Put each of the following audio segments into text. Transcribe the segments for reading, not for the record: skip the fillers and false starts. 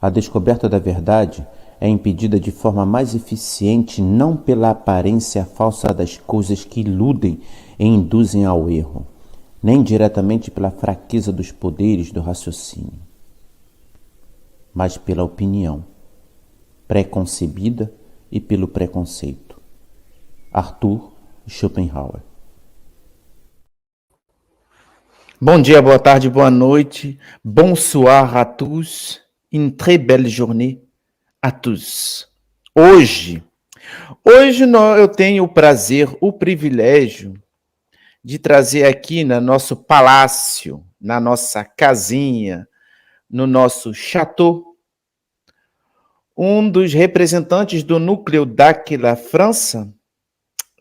A descoberta da verdade é impedida de forma mais eficiente não pela aparência falsa das coisas que iludem e induzem ao erro, nem diretamente pela fraqueza dos poderes do raciocínio, mas pela opinião pré-concebida e pelo preconceito. Arthur Schopenhauer. Bom dia, boa tarde, boa noite. Bonsoir à tous. Une très belle journée à tous. Hoje eu tenho o prazer, o privilégio de trazer aqui no nosso palácio, na nossa casinha, no nosso château, um dos representantes do núcleo d'Aquila França,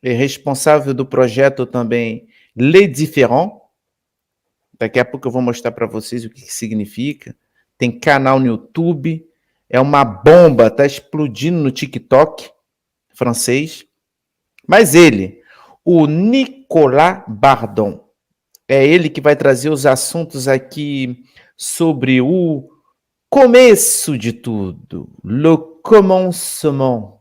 é responsável do projeto também Les Différents. Daqui a pouco eu vou mostrar para vocês o que significa. Tem canal no YouTube, é uma bomba, está explodindo no TikTok francês. Mas ele, o Nicolas Bardon, é ele que vai trazer os assuntos aqui sobre o começo de tudo, le commencement.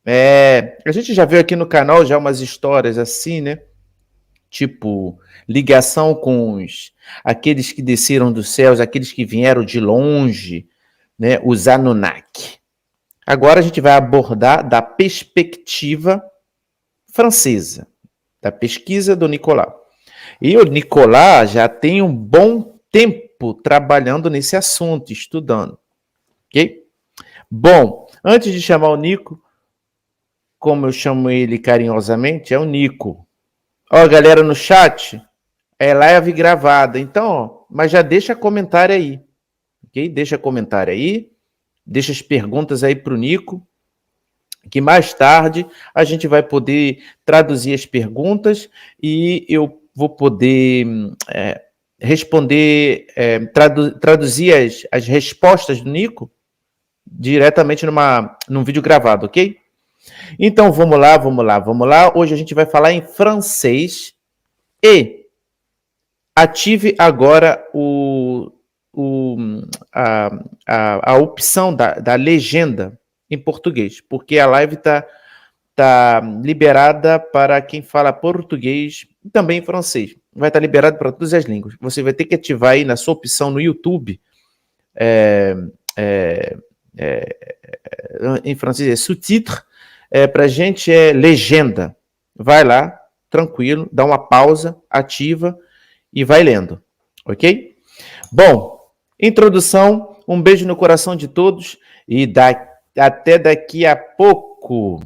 A gente já viu aqui no canal já umas histórias assim, né? Tipo, ligação com aqueles que desceram dos céus, aqueles que vieram de longe, né, os Anunnaki. Agora a gente vai abordar da perspectiva francesa, da pesquisa do Nicolas. E o Nicolas já tem um bom tempo trabalhando nesse assunto, estudando. Ok? Bom, antes de chamar o Nico, como eu chamo ele carinhosamente, é o Nico. Ó, galera no chat, é live gravada, então, ó, mas já deixa comentário aí, ok? Deixa comentário aí, deixa as perguntas aí para o Nico, que mais tarde a gente vai poder traduzir as perguntas e eu vou poder responder, traduzir as respostas do Nico diretamente num vídeo gravado, ok? Então, vamos lá. Hoje a gente vai falar em francês e ative agora a opção da legenda em português, porque a live está está liberada para quem fala português e também francês. Vai estar liberado para todas as línguas. Você vai ter que ativar aí na sua opção no YouTube, em francês é sous-titre, para gente é legenda. Vai lá, tranquilo, dá uma pausa, ativa e vai lendo, ok? Bom, introdução, um beijo no coração de todos e até daqui a pouco.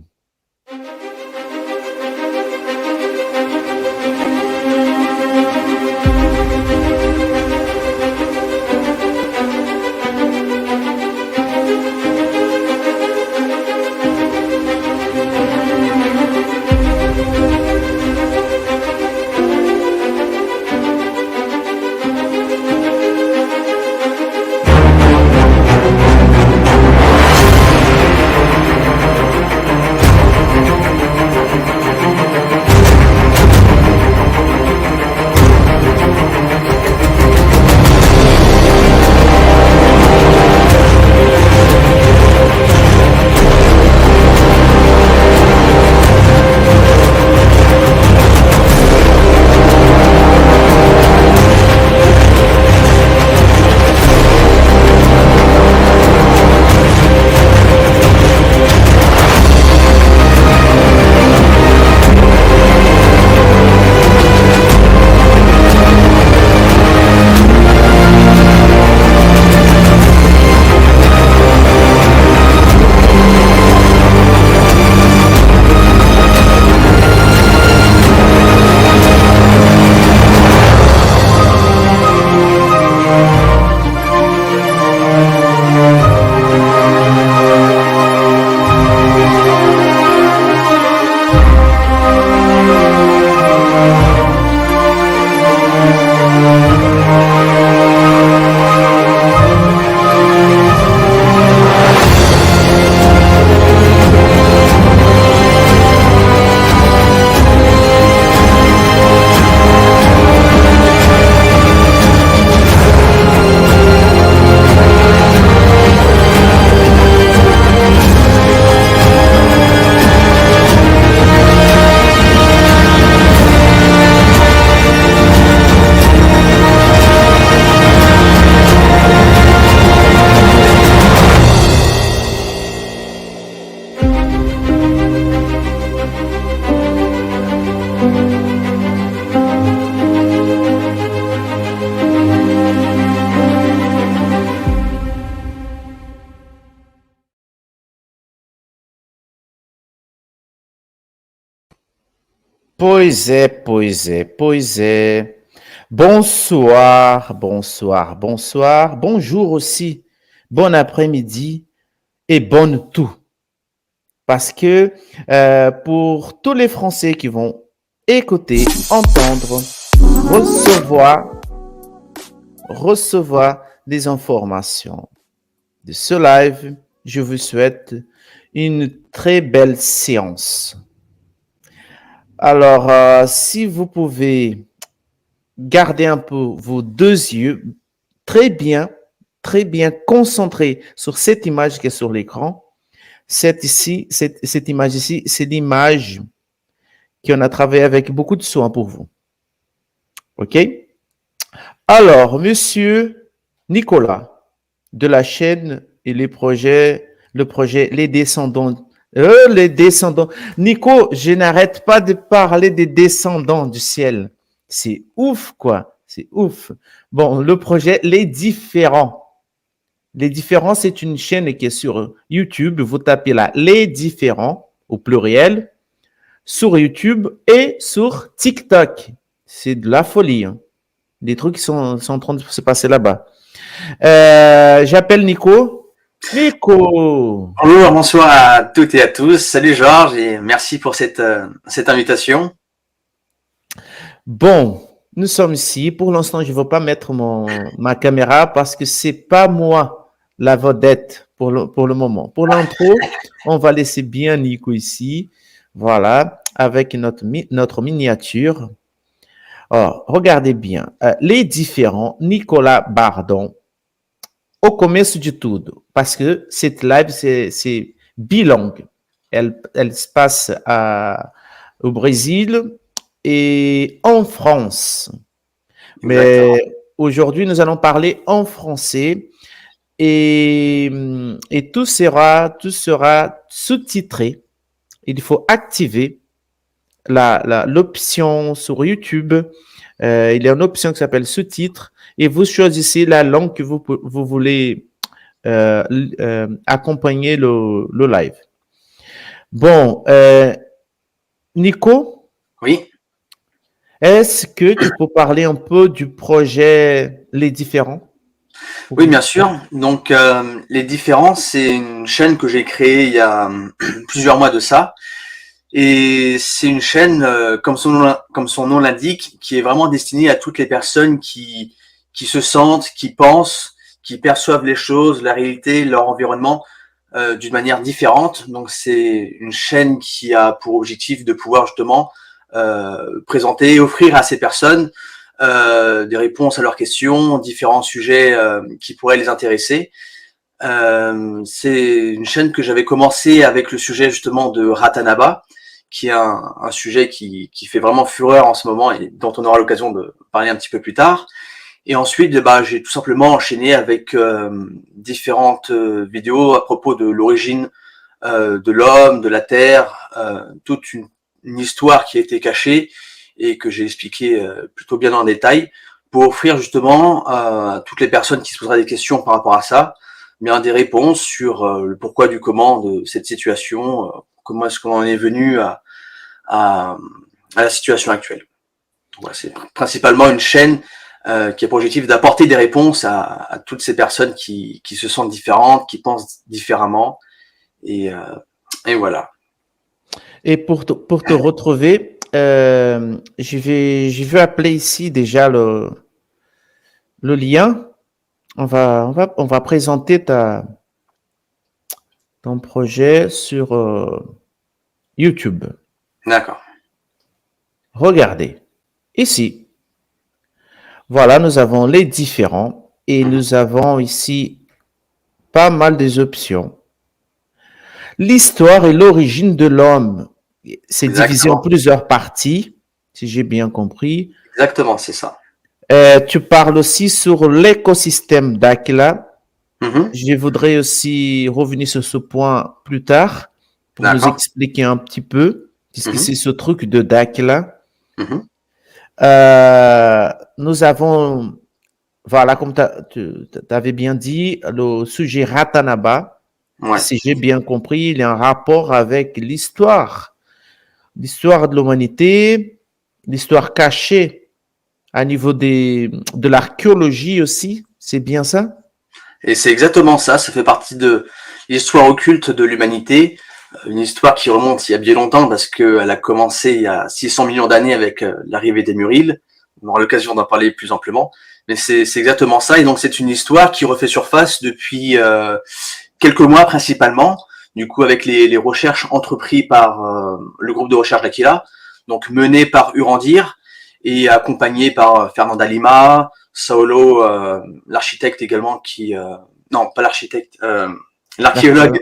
Pois é, pois é, pois é. Bonsoir, bonsoir, bonsoir. Bonjour aussi. Bon après-midi et bonne tout. Parce que pour tous les Français qui vont écouter, entendre, recevoir des informations de ce live, je vous souhaite une très belle séance. Alors, si vous pouvez garder un peu vos deux yeux très bien concentrés sur cette image qui est sur l'écran. Cette image ici, c'est l'image qu'on a travaillé avec beaucoup de soin pour vous. OK? Alors, monsieur Nicolas, de la chaîne et le projet Les Descendants. Les descendants. Nico, je n'arrête pas de parler des descendants du ciel. C'est ouf, quoi. C'est ouf. Bon, le projet Les Différents. Les Différents, c'est une chaîne qui est sur YouTube. Vous tapez là Les Différents, au pluriel, sur YouTube et sur TikTok. C'est de la folie. Hein. Des trucs qui sont en train de se passer là-bas. J'appelle Nico. Nico! Bonjour, bonsoir à toutes et à tous. Salut Georges et merci pour cette invitation. Bon, nous sommes ici. Pour l'instant, je ne veux pas mettre ma caméra parce que c'est pas moi la vedette pour le moment. Pour l'intro, on va laisser bien Nico ici. Voilà, avec notre miniature. Alors, regardez bien. Les Différents, Nicolas Bardon. Au começo de tudo, parce que cette live, c'est bilingue. elle se passe au Brésil et en France. Exactement. Mais aujourd'hui, nous allons parler en français et tout sera sous-titré. Il faut activer l'option sur YouTube. Il y a une option qui s'appelle sous-titres et vous choisissez la langue que vous voulez accompagner le live. Bon, Nico, Oui. est-ce que tu peux parler un peu du projet Les Différents? Oui, bien sûr. Donc, Les Différents, c'est une chaîne que j'ai créée il y a plusieurs mois de ça. Et c'est une chaîne, comme son nom l'indique, qui est vraiment destinée à toutes les personnes qui se sentent, qui pensent, qui perçoivent les choses, la réalité, leur environnement d'une manière différente. Donc, c'est une chaîne qui a pour objectif de pouvoir justement présenter, offrir à ces personnes des réponses à leurs questions, différents sujets qui pourraient les intéresser. C'est une chaîne que j'avais commencé avec le sujet justement de Ratanaba, qui est un sujet qui fait vraiment fureur en ce moment et dont on aura l'occasion de parler un petit peu plus tard. Et ensuite, j'ai tout simplement enchaîné avec différentes vidéos à propos de l'origine de l'homme, de la Terre, toute une histoire qui a été cachée et que j'ai expliqué plutôt bien en détail pour offrir justement à toutes les personnes qui se poseraient des questions par rapport à ça, bien des réponses sur le pourquoi du comment de cette situation, comment est-ce qu'on en est venu à la situation actuelle. Voilà, c'est principalement une chaîne qui a pour objectif d'apporter des réponses à toutes ces personnes qui se sentent différentes, qui pensent différemment. Et voilà. Et pour te retrouver, je vais appeler ici déjà le lien. On va présenter ton projet sur YouTube. D'accord. Regardez. Ici, voilà, nous avons les différents et nous avons ici pas mal des options. L'histoire et l'origine de l'homme, c'est divisé en plusieurs parties, si j'ai bien compris. Exactement, c'est ça. Tu parles aussi sur l'écosystème d'Aquila. Je voudrais aussi revenir sur ce point plus tard pour nous expliquer un petit peu ce que c'est ce truc de Daquila. Nous avons, voilà, comme tu avais bien dit, le sujet Ratanaba. Ouais. Si j'ai bien compris, il y a un rapport avec l'histoire de l'humanité, l'histoire cachée à niveau de l'archéologie aussi. C'est bien ça? Et c'est exactement ça. Ça fait partie de l'histoire occulte de l'humanité. Une histoire qui remonte il y a bien longtemps parce qu'elle a commencé il y a 600 millions d'années avec l'arrivée des Muriles. On aura l'occasion d'en parler plus amplement. Mais c'est exactement ça. Et donc, c'est une histoire qui refait surface depuis quelques mois principalement. Du coup, avec les recherches entreprises par le groupe de recherche d'Aquila, donc mené par Urandir et accompagné par Fernanda Lima, Saulo, l'architecte également qui... non, pas l'architecte, l'archéologue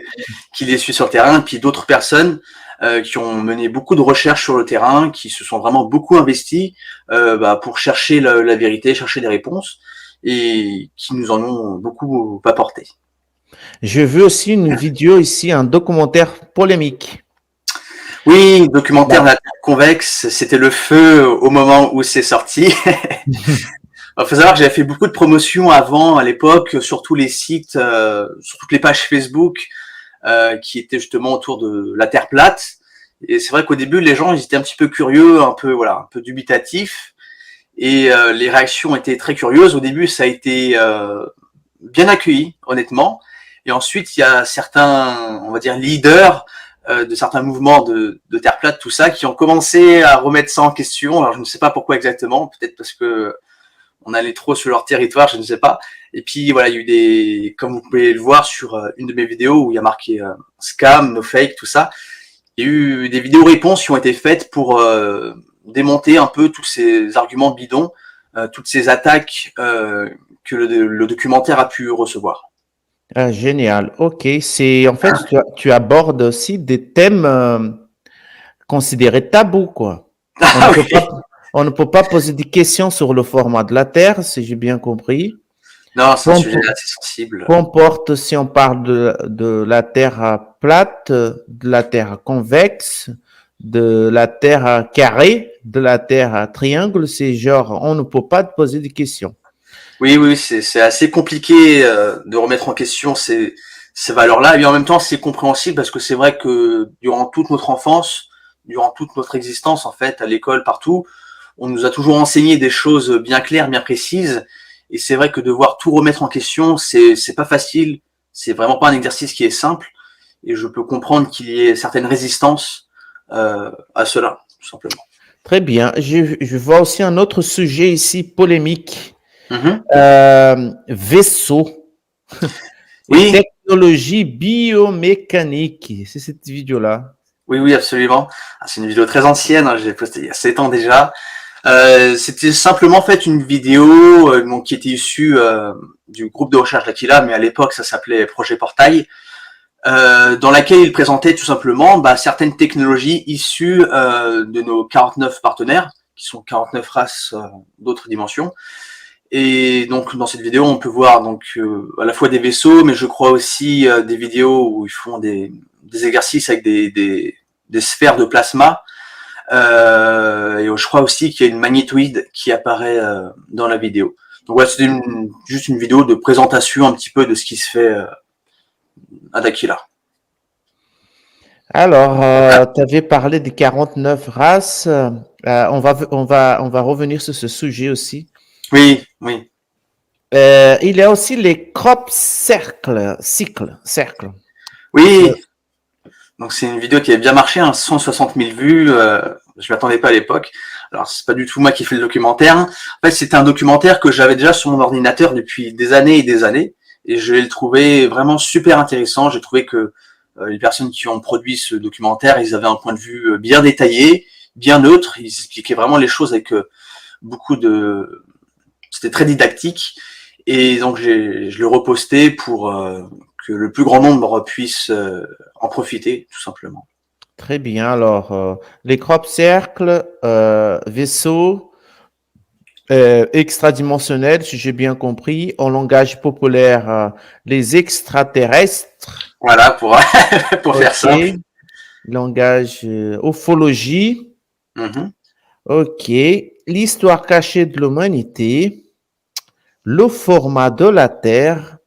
qui les suit sur le terrain, puis d'autres personnes qui ont mené beaucoup de recherches sur le terrain, qui se sont vraiment beaucoup investis pour chercher la vérité, chercher des réponses, et qui nous en ont beaucoup apporté. Je veux aussi une vidéo ici, un documentaire polémique. Oui, documentaire de la Terre convexe, c'était le feu au moment où c'est sorti. Il faut savoir que j'avais fait beaucoup de promotions avant, à l'époque, sur tous les sites, sur toutes les pages Facebook, qui étaient justement autour de la Terre plate. Et c'est vrai qu'au début, les gens ils étaient un petit peu curieux, un peu dubitatifs. Et les réactions étaient très curieuses. Au début, ça a été bien accueilli, honnêtement. Et ensuite, il y a certains, on va dire, leaders de certains mouvements de Terre plate, tout ça, qui ont commencé à remettre ça en question. Alors, je ne sais pas pourquoi exactement. Peut-être parce que on allait trop sur leur territoire, je ne sais pas. Et puis, voilà, il y a eu des, comme vous pouvez le voir sur une de mes vidéos où il y a marqué scam, no fake, tout ça. Il y a eu des vidéos-réponses qui ont été faites pour démonter un peu tous ces arguments bidons, toutes ces attaques que le documentaire a pu recevoir. Ah, génial. OK. C'est, en fait, tu abordes aussi des thèmes considérés tabous, quoi. On ne Ah peut oui. pas, on ne peut pas poser des questions sur le format de la Terre, si j'ai bien compris. Non, c'est un sujet Comp- assez sensible. Comporte, si on parle de la Terre plate, de la Terre convexe, de la Terre carrée, de la Terre triangle, c'est genre, on ne peut pas te poser des questions. Oui, oui, c'est assez compliqué de remettre en question ces valeurs-là, et en même temps, c'est compréhensible parce que c'est vrai que durant toute notre enfance, durant toute notre existence, en fait, à l'école, partout, on nous a toujours enseigné des choses bien claires, bien précises, et c'est vrai que devoir tout remettre en question, c'est pas facile, c'est vraiment pas un exercice qui est simple, et je peux comprendre qu'il y ait certaines résistances à cela, tout simplement. Très bien. Je vois aussi un autre sujet ici polémique. Mhm. Vaisseau et Oui, technologie biomécanique. C'est cette vidéo-là. oui, oui, absolument. Ah, c'est une vidéo très ancienne, hein, j'ai posté il y a 7 ans déjà. C'était simplement en fait une vidéo donc, qui était issue du groupe de recherche d'Aquila, mais à l'époque ça s'appelait Projet Portail, dans laquelle il présentait tout simplement certaines technologies issues de nos 49 partenaires, qui sont 49 races d'autres dimensions. Et donc dans cette vidéo, on peut voir donc à la fois des vaisseaux, mais je crois aussi des vidéos où ils font des exercices avec des sphères de plasma. Et je crois aussi qu'il y a une magnétoïde qui apparaît dans la vidéo. Donc voilà, c'est juste une vidéo de présentation un petit peu de ce qui se fait à Dakila. Alors, tu avais parlé des 49 races. On va revenir sur ce sujet aussi. Oui, oui. Il y a aussi les crop cercles. Oui, donc c'est une vidéo qui avait bien marché, hein, 160 000 vues. Je m'attendais pas à l'époque. Alors c'est pas du tout moi qui fais le documentaire. En fait, c'était un documentaire que j'avais déjà sur mon ordinateur depuis des années et des années, et je l'ai trouvé vraiment super intéressant. J'ai trouvé que les personnes qui ont produit ce documentaire, ils avaient un point de vue bien détaillé, bien neutre. Ils expliquaient vraiment les choses avec beaucoup de. C'était très didactique, et donc je l'ai reposté pour que le plus grand nombre puisse en profiter, tout simplement. Très bien. Alors, les crop cercles, vaisseaux extradimensionnels, si j'ai bien compris, en langage populaire, les extraterrestres. Voilà, pour, pour faire simple. OK. Langage ufologie. Mhm, OK. L'histoire cachée de l'humanité. Le format de la Terre.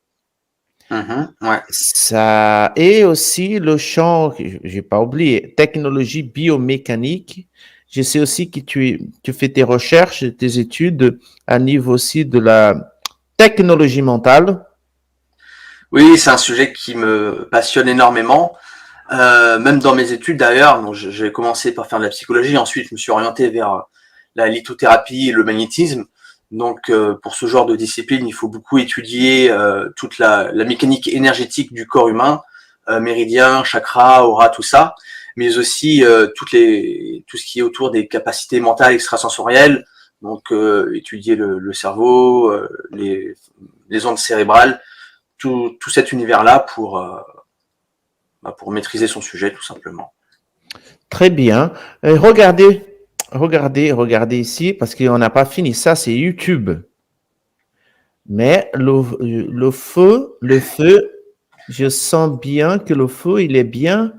ouais. Ça et aussi le champ, j'ai pas oublié, technologie biomécanique. Je sais aussi que tu fais tes recherches, tes études à niveau aussi de la technologie mentale. Oui, c'est un sujet qui me passionne énormément. Même dans mes études d'ailleurs, donc j'ai commencé par faire de la psychologie, ensuite je me suis orienté vers la lithothérapie et le magnétisme. Donc pour ce genre de discipline, il faut beaucoup étudier toute la mécanique énergétique du corps humain, méridien, chakra, aura, tout ça, mais aussi tout ce qui est autour des capacités mentales extrasensorielles, donc étudier le cerveau, les ondes cérébrales, tout cet univers-là pour maîtriser son sujet, tout simplement. Très bien. Regardez ici, parce qu'on n'a pas fini ça, c'est YouTube. Mais le feu, je sens bien que le feu, il est bien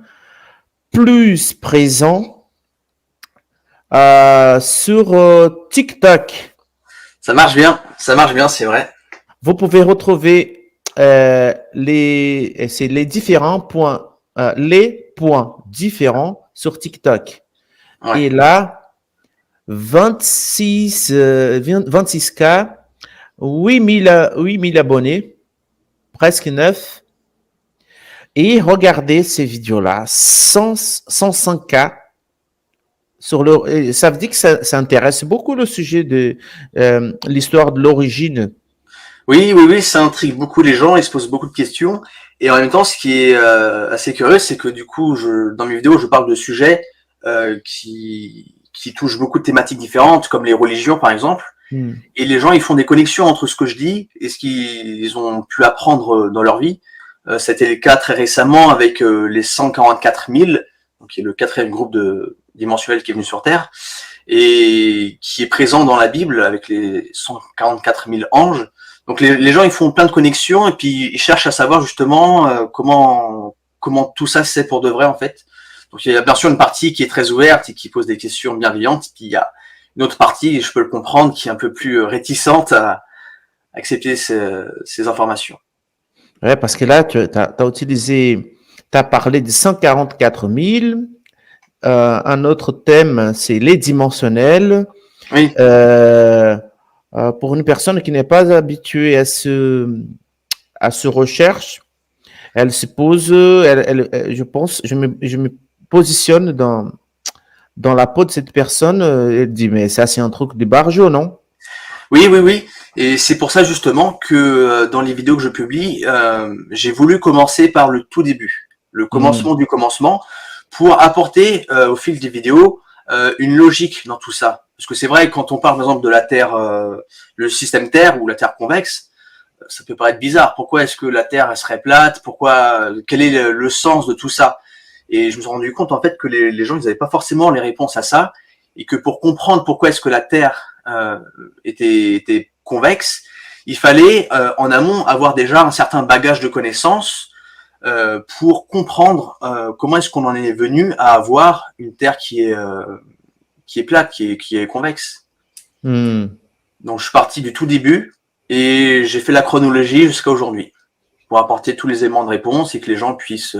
plus présent sur TikTok. Ça marche bien, c'est vrai. Vous pouvez retrouver les points différents sur TikTok. Ouais. Et là, 26K, 8000 abonnés, presque 9. Et regardez ces vidéos-là, 105K. Ça veut dire que ça intéresse beaucoup le sujet de l'histoire de l'origine. Oui, oui, oui, ça intrigue beaucoup les gens, ils se posent beaucoup de questions. Et en même temps, ce qui est assez curieux, c'est que du coup, dans mes vidéos, je parle de sujets qui touchent beaucoup de thématiques différentes, comme les religions, par exemple. Hmm. Et les gens, ils font des connexions entre ce que je dis et ce qu'ils ont pu apprendre dans leur vie. C'était le cas très récemment avec les 144 000, donc qui est le 4e groupe dimensionnel qui est venu sur Terre, et qui est présent dans la Bible avec les 144 000 anges. Donc les gens, ils font plein de connexions et puis ils cherchent à savoir justement comment tout ça c'est pour de vrai en fait. Donc il y a bien sûr une partie qui est très ouverte et qui pose des questions bienveillantes, puis il y a une autre partie, je peux le comprendre, qui est un peu plus réticente à accepter ces informations. Ouais, parce que là, tu as parlé de 144 000. Un autre thème, c'est les dimensionnels. Oui. Pour une personne qui n'est pas habituée à ce recherche, elle se pose, je pense, je me positionne dans la peau de cette personne. Elle dit, mais ça, c'est un truc de barjo, non? Oui. Et c'est pour ça justement que dans les vidéos que je publie, j'ai voulu commencer par le tout début, le commencement du commencement, pour apporter au fil des vidéos une logique dans tout ça. Parce que c'est vrai, quand on parle par exemple de la Terre, le système Terre ou la Terre convexe, ça peut paraître bizarre. Pourquoi est-ce que la Terre elle serait plate? Quel est le sens de tout ça? Et je me suis rendu compte en fait que les gens ils n'avaient pas forcément les réponses à ça, et que pour comprendre pourquoi est-ce que la Terre était convexe, il fallait en amont avoir déjà un certain bagage de connaissances pour comprendre comment est-ce qu'on en est venu à avoir une Terre qui est plate, qui est convexe. Donc je suis parti du tout début et j'ai fait la chronologie jusqu'à aujourd'hui pour apporter tous les éléments de réponse et que les gens puissent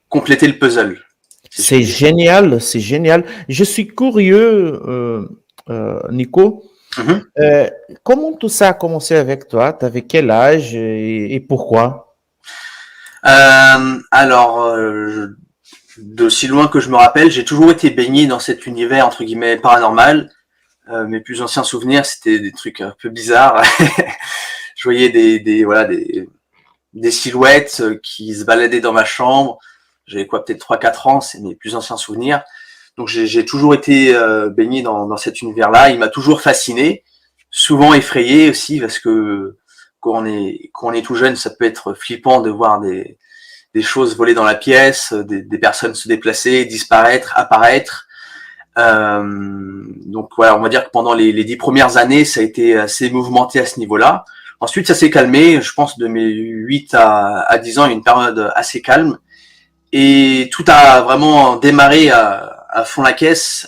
compléter le puzzle. C'est génial, c'est génial. Je suis curieux, Nico. Comment tout ça a commencé avec toi? Tu avais quel âge et pourquoi? D'aussi loin que je me rappelle, j'ai toujours été baigné dans cet univers entre guillemets paranormal. Mes plus anciens souvenirs, c'était des trucs un peu bizarres. Je voyais des silhouettes qui se baladaient dans ma chambre. J'avais peut-être 3-4 ans, c'est mes plus anciens souvenirs. Donc j'ai toujours été baigné dans cet univers-là. Il m'a toujours fasciné, souvent effrayé aussi, parce que quand on est tout jeune, ça peut être flippant de voir des choses voler dans la pièce, des personnes se déplacer, disparaître, apparaître. Donc voilà, on va dire que pendant les 10 premières années, ça a été assez mouvementé à ce niveau-là. Ensuite, ça s'est calmé. Je pense de mes 8 à 10 ans, il y a une période assez calme. Et tout a vraiment démarré à fond la caisse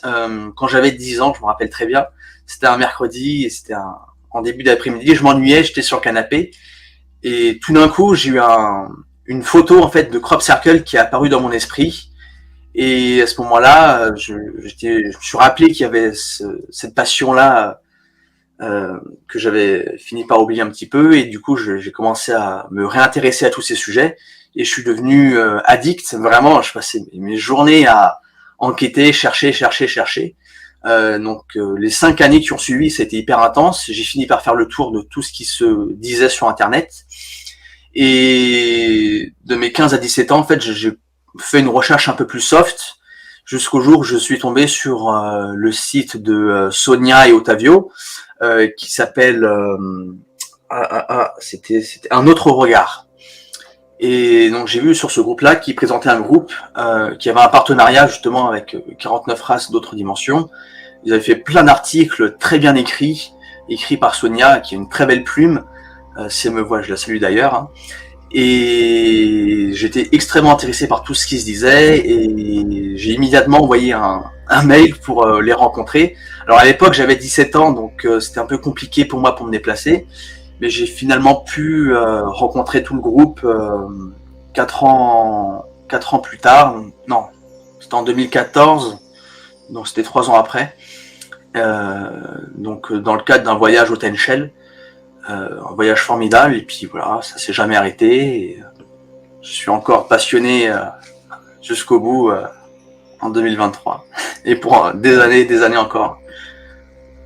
quand j'avais 10 ans, je me rappelle très bien. C'était un mercredi et c'était en début d'après-midi. Je m'ennuyais, j'étais sur le canapé. Et tout d'un coup, j'ai eu une photo en fait de Crop Circle qui est apparue dans mon esprit. Et à ce moment-là, je me suis rappelé qu'il y avait cette passion-là que j'avais fini par oublier un petit peu. Et du coup, j'ai commencé à me réintéresser à tous ces sujets. Et je suis devenu addict. Vraiment, je passais mes journées à enquêter, chercher. Donc les 5 années qui ont suivi, ça a été hyper intense. J'ai fini par faire le tour de tout ce qui se disait sur Internet. Et de mes 15 à 17 ans, en fait, j'ai fait une recherche un peu plus soft jusqu'au jour où je suis tombé sur le site de Sonia et Ottavio qui s'appelle c'était Un autre regard. Et donc j'ai vu sur ce groupe-là qui présentait un groupe qui avait un partenariat justement avec 49 races d'autres dimensions. Ils avaient fait plein d'articles très bien écrits par Sonia, qui a une très belle plume. Si elle me voit, je la salue d'ailleurs. Hein. Et j'étais extrêmement intéressé par tout ce qui se disait et j'ai immédiatement envoyé un mail pour les rencontrer. Alors à l'époque j'avais 17 ans, donc c'était un peu compliqué pour moi pour me déplacer. Mais j'ai finalement pu rencontrer tout le groupe 4 ans plus tard. Non, c'était en 2014, donc c'était 3 ans après. Donc dans le cadre d'un voyage au Tenchel, un voyage formidable. Et puis voilà, ça s'est jamais arrêté. Et, je suis encore passionné jusqu'au bout en 2023 et pour des années encore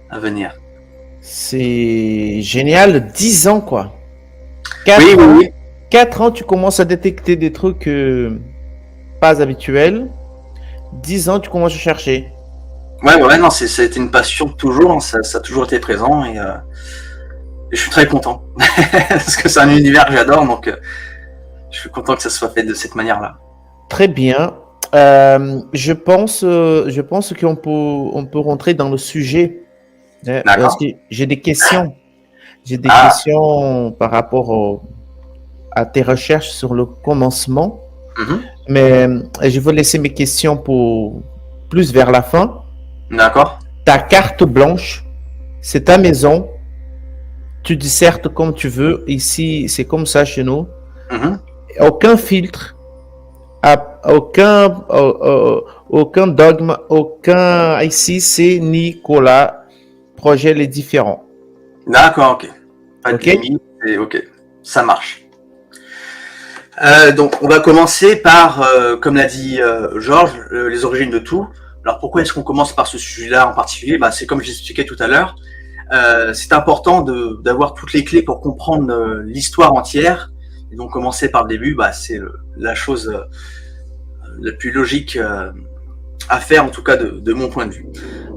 à venir. C'est génial, 10 ans quoi. 4 ans, tu commences à détecter des trucs pas habituels. 10 ans, tu commences à chercher. Ouais, non, ça a été une passion toujours, ça a toujours été présent Et je suis très content parce que c'est un univers que j'adore, donc je suis content que ça soit fait de cette manière-là. Très bien. Je pense on peut rentrer dans le sujet. Parce D'accord. que j'ai des questions. J'ai des Ah, questions par rapport à tes recherches sur le commencement. mhm. Mais je vais laisser mes questions pour plus vers la fin. D'accord. Ta carte blanche, c'est ta maison. Tu dissertes comme tu veux. Ici, c'est comme ça chez nous. Mhm. Aucun filtre, aucun dogme, aucun. Ici, c'est Nicolas. Projet les différents. D'accord, ok. Pas de OK? limite, et ok, ça marche. Donc, on va commencer par, comme l'a dit Georges, les origines de tout. Alors, pourquoi est-ce qu'on commence par ce sujet-là en particulier? Bah, c'est comme j'expliquais tout à l'heure. C'est important d'avoir toutes les clés pour comprendre l'histoire entière. Et donc, commencer par le début, bah, c'est la chose la plus logique à faire, en tout cas de mon point de vue.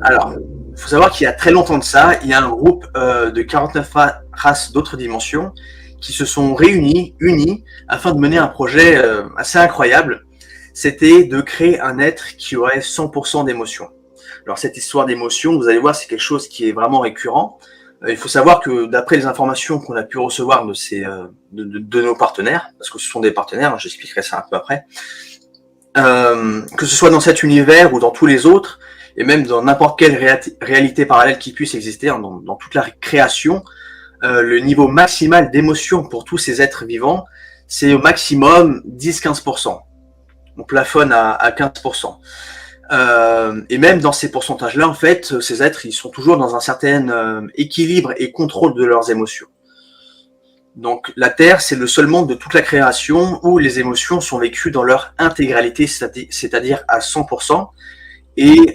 Alors, il faut savoir qu'il y a très longtemps de ça, il y a un groupe de 49 races d'autres dimensions qui se sont unis, afin de mener un projet assez incroyable. C'était de créer un être qui aurait 100% d'émotion. Alors cette histoire d'émotion, vous allez voir, c'est quelque chose qui est vraiment récurrent. Il faut savoir que d'après les informations qu'on a pu recevoir de nos partenaires, parce que ce sont des partenaires, hein, j'expliquerai ça un peu après, que ce soit dans cet univers ou dans tous les autres, et même dans n'importe quelle réalité parallèle qui puisse exister, hein, dans toute la création, le niveau maximal d'émotion pour tous ces êtres vivants, c'est au maximum 10-15%. On plafonne à 15%. Et même dans ces pourcentages-là, en fait, ces êtres, ils sont toujours dans un certain équilibre et contrôle de leurs émotions. Donc la Terre, c'est le seul monde de toute la création où les émotions sont vécues dans leur intégralité, c'est-à-dire à 100%. Et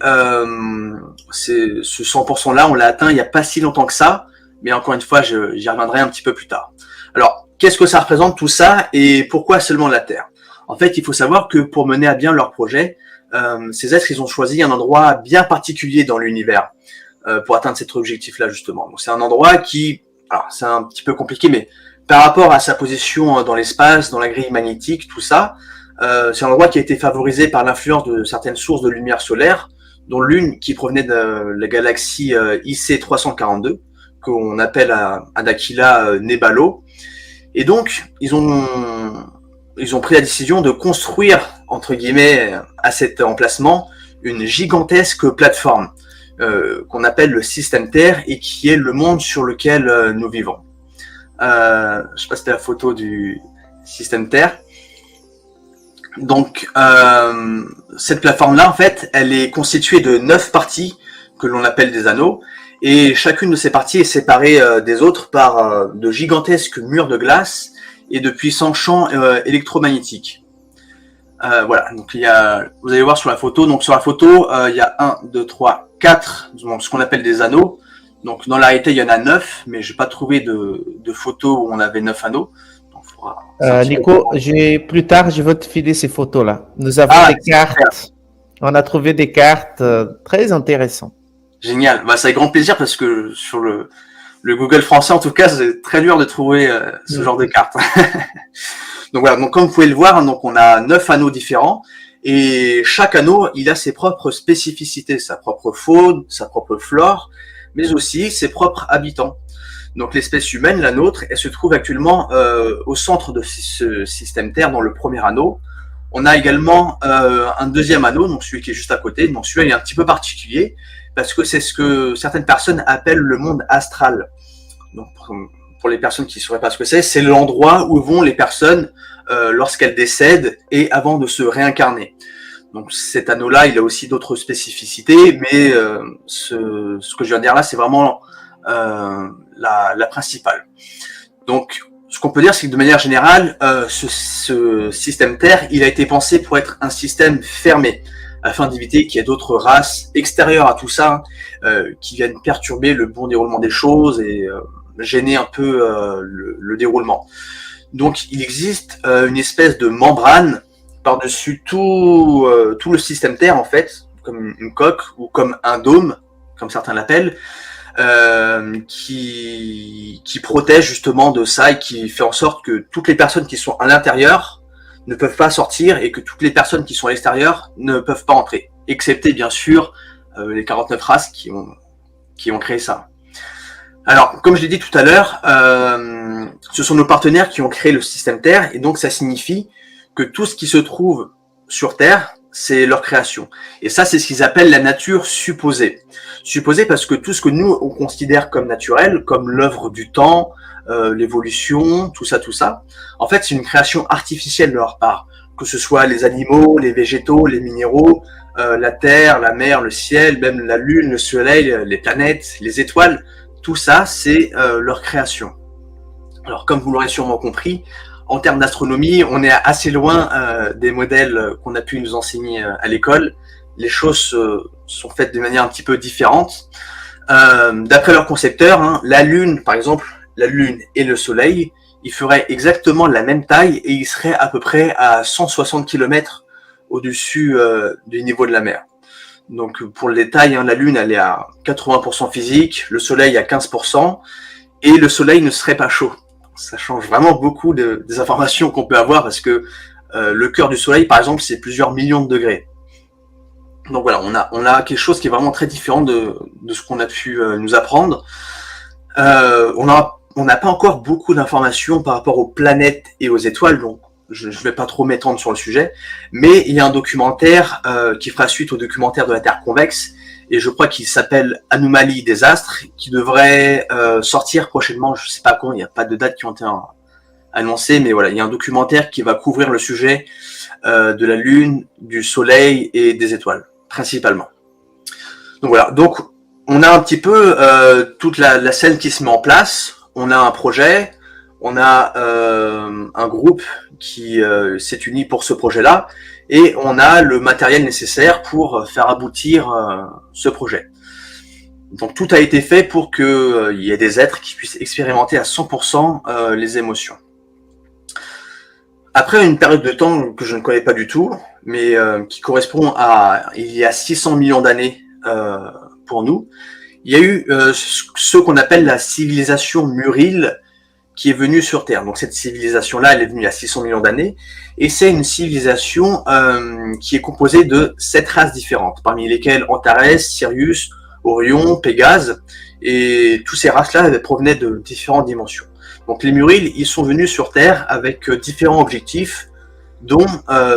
ce 100%-là, on l'a atteint il n'y a pas si longtemps que ça, mais encore une fois, j'y reviendrai un petit peu plus tard. Alors, qu'est-ce que ça représente tout ça et pourquoi seulement la Terre? En fait, il faut savoir que pour mener à bien leur projet, ces êtres, ils ont choisi un endroit bien particulier dans l'univers pour atteindre cet objectif-là, justement. Donc, c'est un endroit qui, alors, c'est un petit peu compliqué, mais par rapport à sa position dans l'espace, dans la grille magnétique, tout ça, c'est un endroit qui a été favorisé par l'influence de certaines sources de lumière solaire, dont l'une qui provenait de la galaxie IC 342, qu'on appelle à Dakila Nebalo. Et donc, ils ont pris la décision de construire, entre guillemets, à cet emplacement, une gigantesque plateforme qu'on appelle le système Terre et qui est le monde sur lequel nous vivons. Je sais pas si c'était la photo du système Terre. Donc, cette plateforme-là, en fait, elle est constituée de 9 parties que l'on appelle des anneaux, et chacune de ces parties est séparée des autres par de gigantesques murs de glace et de puissants champs électromagnétiques. Voilà, donc vous allez voir sur la photo, donc sur la photo, il y a 1, 2, 3, 4, donc ce qu'on appelle des anneaux. Donc dans la réalité, il y en a 9, mais j'ai pas trouvé de photo où on avait 9 anneaux. Nico, plus tard, je vais te filer ces photos-là. Nous avons des cartes. Super. On a trouvé des cartes très intéressantes. Génial. Bah, c'est avec grand plaisir parce que sur le Google français, en tout cas, c'est très dur de trouver ce genre de cartes. Donc voilà. Donc comme vous pouvez le voir, hein, donc on a 9 anneaux différents et chaque anneau, il a ses propres spécificités, sa propre faune, sa propre flore, mais aussi ses propres habitants. Donc l'espèce humaine, la nôtre, elle se trouve actuellement au centre de ce système Terre, dans le premier anneau. On a également un deuxième anneau, donc celui qui est juste à côté. Donc celui-là, il est un petit peu particulier, parce que c'est ce que certaines personnes appellent le monde astral. Donc pour les personnes qui ne sauraient pas ce que c'est l'endroit où vont les personnes lorsqu'elles décèdent et avant de se réincarner. Donc cet anneau-là, il a aussi d'autres spécificités, mais ce que je viens de dire là, c'est vraiment la principale. Donc, ce qu'on peut dire, c'est que de manière générale, ce système Terre, il a été pensé pour être un système fermé, afin d'éviter qu'il y ait d'autres races extérieures à tout ça, qui viennent perturber le bon déroulement des choses et gêner un peu le déroulement. Donc, il existe une espèce de membrane par-dessus tout le système Terre, en fait, comme une coque ou comme un dôme, comme certains l'appellent, qui protège justement de ça et qui fait en sorte que toutes les personnes qui sont à l'intérieur ne peuvent pas sortir et que toutes les personnes qui sont à l'extérieur ne peuvent pas entrer, excepté bien sûr les 49 races qui ont créé ça. Alors, comme je l'ai dit tout à l'heure, ce sont nos partenaires qui ont créé le système Terre, et donc ça signifie que tout ce qui se trouve sur Terre, c'est leur création. Et ça, c'est ce qu'ils appellent la nature supposée. Supposée parce que tout ce que nous, on considère comme naturel, comme l'œuvre du temps, l'évolution, tout ça, en fait, c'est une création artificielle de leur part. Que ce soit les animaux, les végétaux, les minéraux, la terre, la mer, le ciel, même la lune, le soleil, les planètes, les étoiles, tout ça, c'est leur création. Alors, comme vous l'aurez sûrement compris, en termes d'astronomie, on est assez loin des modèles qu'on a pu nous enseigner à l'école. Les choses sont faites de manière un petit peu différente. D'après leurs concepteurs, la Lune, par exemple, la Lune et le Soleil, ils feraient exactement la même taille et ils seraient à peu près à 160 km au-dessus du niveau de la mer. Donc pour le détail, la Lune elle est à 80% physique, le Soleil à 15%, et le Soleil ne serait pas chaud. Ça change vraiment beaucoup des informations qu'on peut avoir parce que le cœur du Soleil, par exemple, c'est plusieurs millions de degrés. Donc voilà, on a quelque chose qui est vraiment très différent de ce qu'on a pu nous apprendre. On n'a pas encore beaucoup d'informations par rapport aux planètes et aux étoiles, donc je ne vais pas trop m'étendre sur le sujet, mais il y a un documentaire qui fera suite au documentaire de la Terre convexe, et je crois qu'il s'appelle Anomalie des astres, qui devrait sortir prochainement, je ne sais pas quand, il n'y a pas de date qui ont été annoncées, mais voilà, il y a un documentaire qui va couvrir le sujet de la Lune, du Soleil et des étoiles, principalement. Donc voilà, donc on a un petit peu toute la scène qui se met en place, on a un projet, on a un groupe qui s'est uni pour ce projet-là, et on a le matériel nécessaire pour faire aboutir ce projet. Donc tout a été fait pour qu'il y ait des êtres qui puissent expérimenter à 100% les émotions. Après une période de temps que je ne connais pas du tout, mais qui correspond à il y a 600 millions d'années pour nous, il y a eu ce qu'on appelle la civilisation Murile qui est venue sur Terre. Donc cette civilisation-là, elle est venue il y a 600 millions d'années, et c'est une civilisation qui est composée de 7 races différentes, parmi lesquelles Antares, Sirius, Orion, Pégase, et toutes ces races-là provenaient de différentes dimensions. Donc les Muriles, ils sont venus sur Terre avec différents objectifs, dont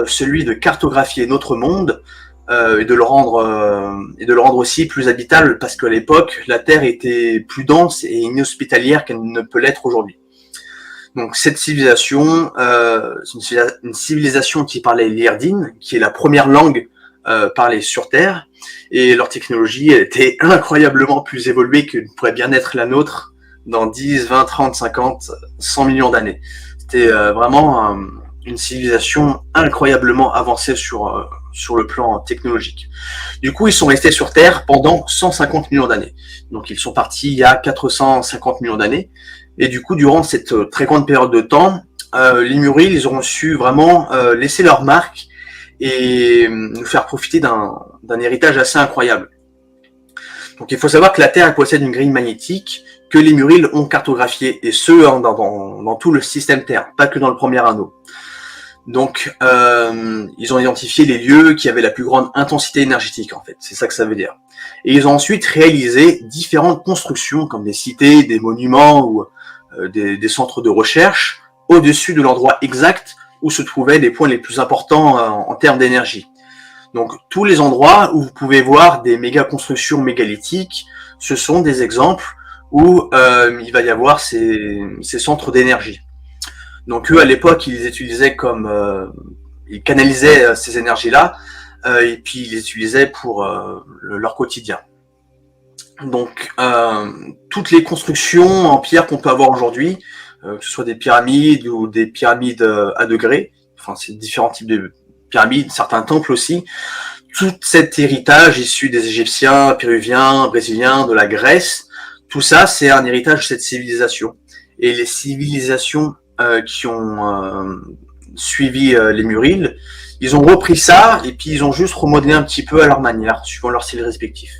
celui de cartographier notre monde, et de le rendre aussi plus habitable, parce qu'à l'époque, la Terre était plus dense et inhospitalière qu'elle ne peut l'être aujourd'hui. Donc cette civilisation, c'est une civilisation qui parlait l'Irdine, qui est la première langue parlée sur Terre, et leur technologie était incroyablement plus évoluée que pourrait bien être la nôtre dans 10, 20, 30, 50, 100 millions d'années. C'était vraiment une civilisation incroyablement avancée sur le plan technologique. Du coup, ils sont restés sur Terre pendant 150 millions d'années. Donc, ils sont partis il y a 450 millions d'années. Et du coup, durant cette très grande période de temps, les Muriles, ils auront su vraiment laisser leur marque et nous faire profiter d'un héritage assez incroyable. Donc, il faut savoir que la Terre possède une grille magnétique que les Muriles ont cartographiée, et ce, dans tout le système Terre, pas que dans le premier anneau. Donc, ils ont identifié les lieux qui avaient la plus grande intensité énergétique, en fait. C'est ça que ça veut dire. Et ils ont ensuite réalisé différentes constructions, comme des cités, des monuments ou des centres de recherche, au-dessus de l'endroit exact où se trouvaient les points les plus importants en termes d'énergie. Donc, tous les endroits où vous pouvez voir des méga-constructions mégalithiques, ce sont des exemples où il va y avoir ces centres d'énergie. Donc eux, à l'époque, ils les utilisaient ils canalisaient ces énergies-là, et puis ils les utilisaient pour leur quotidien. Donc toutes les constructions en pierre qu'on peut avoir aujourd'hui, que ce soit des pyramides ou des pyramides à degrés, enfin c'est différents types de pyramides, certains temples aussi, tout cet héritage issu des Égyptiens, Péruviens, Brésiliens, de la Grèce, tout ça c'est un héritage de cette civilisation. Et les civilisations qui ont suivi les Muriles, ils ont repris ça et puis ils ont juste remodelé un petit peu à leur manière, suivant leur style respectif.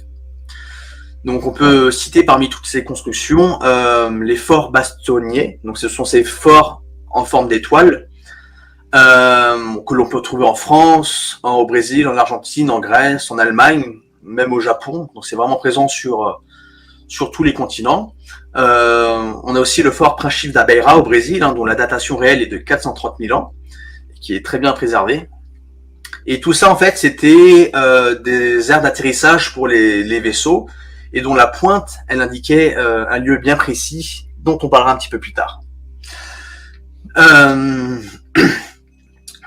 Donc on peut citer parmi toutes ces constructions les forts bastonniers. Donc ce sont ces forts en forme d'étoile que l'on peut trouver en France, au Brésil, en Argentine, en Grèce, en Allemagne, même au Japon. Donc c'est vraiment présent sur tous les continents. On a aussi le fort Principe da Beira au Brésil, dont la datation réelle est de 430 000 ans, qui est très bien préservé. Et tout ça, en fait, c'était des aires d'atterrissage pour les vaisseaux, et dont la pointe, elle indiquait un lieu bien précis, dont on parlera un petit peu plus tard.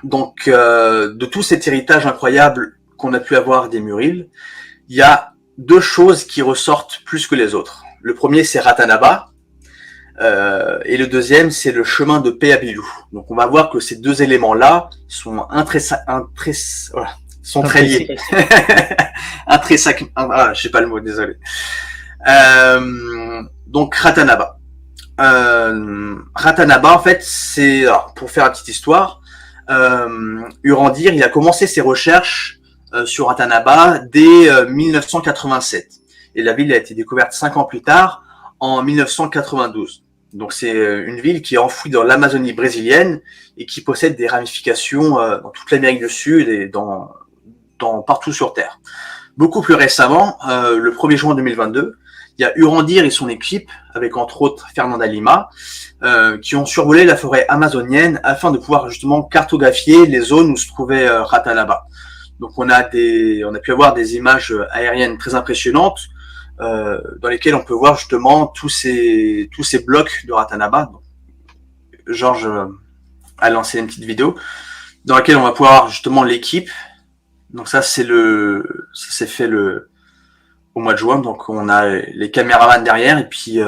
Donc, de tout cet héritage incroyable qu'on a pu avoir des Muriles, il y a deux choses qui ressortent plus que les autres. Le premier, c'est Ratanaba, et le deuxième, c'est le chemin de Peabilu. Donc, on va voir que ces deux éléments-là sont très liés. Je sais pas le mot, désolé. Donc, Ratanaba. Ratanaba, en fait, c'est, alors, pour faire une petite histoire, Urandir, il a commencé ses recherches sur Ratanaba dès 1987. Et la ville a été découverte 5 ans plus tard, en 1992. Donc c'est une ville qui est enfouie dans l'Amazonie brésilienne et qui possède des ramifications dans toute l'Amérique du Sud et dans partout sur Terre. Beaucoup plus récemment, le 1er juin 2022, il y a Urandir et son équipe, avec entre autres Fernanda Lima, qui ont survolé la forêt amazonienne afin de pouvoir justement cartographier les zones où se trouvait Ratanaba. Donc on a pu avoir des images aériennes très impressionnantes, dans lesquelles on peut voir justement tous ces blocs de Ratanaba. Donc, Georges a lancé une petite vidéo dans laquelle on va pouvoir voir justement l'équipe. Donc ça s'est fait au mois de juin. Donc on a les caméramans derrière et puis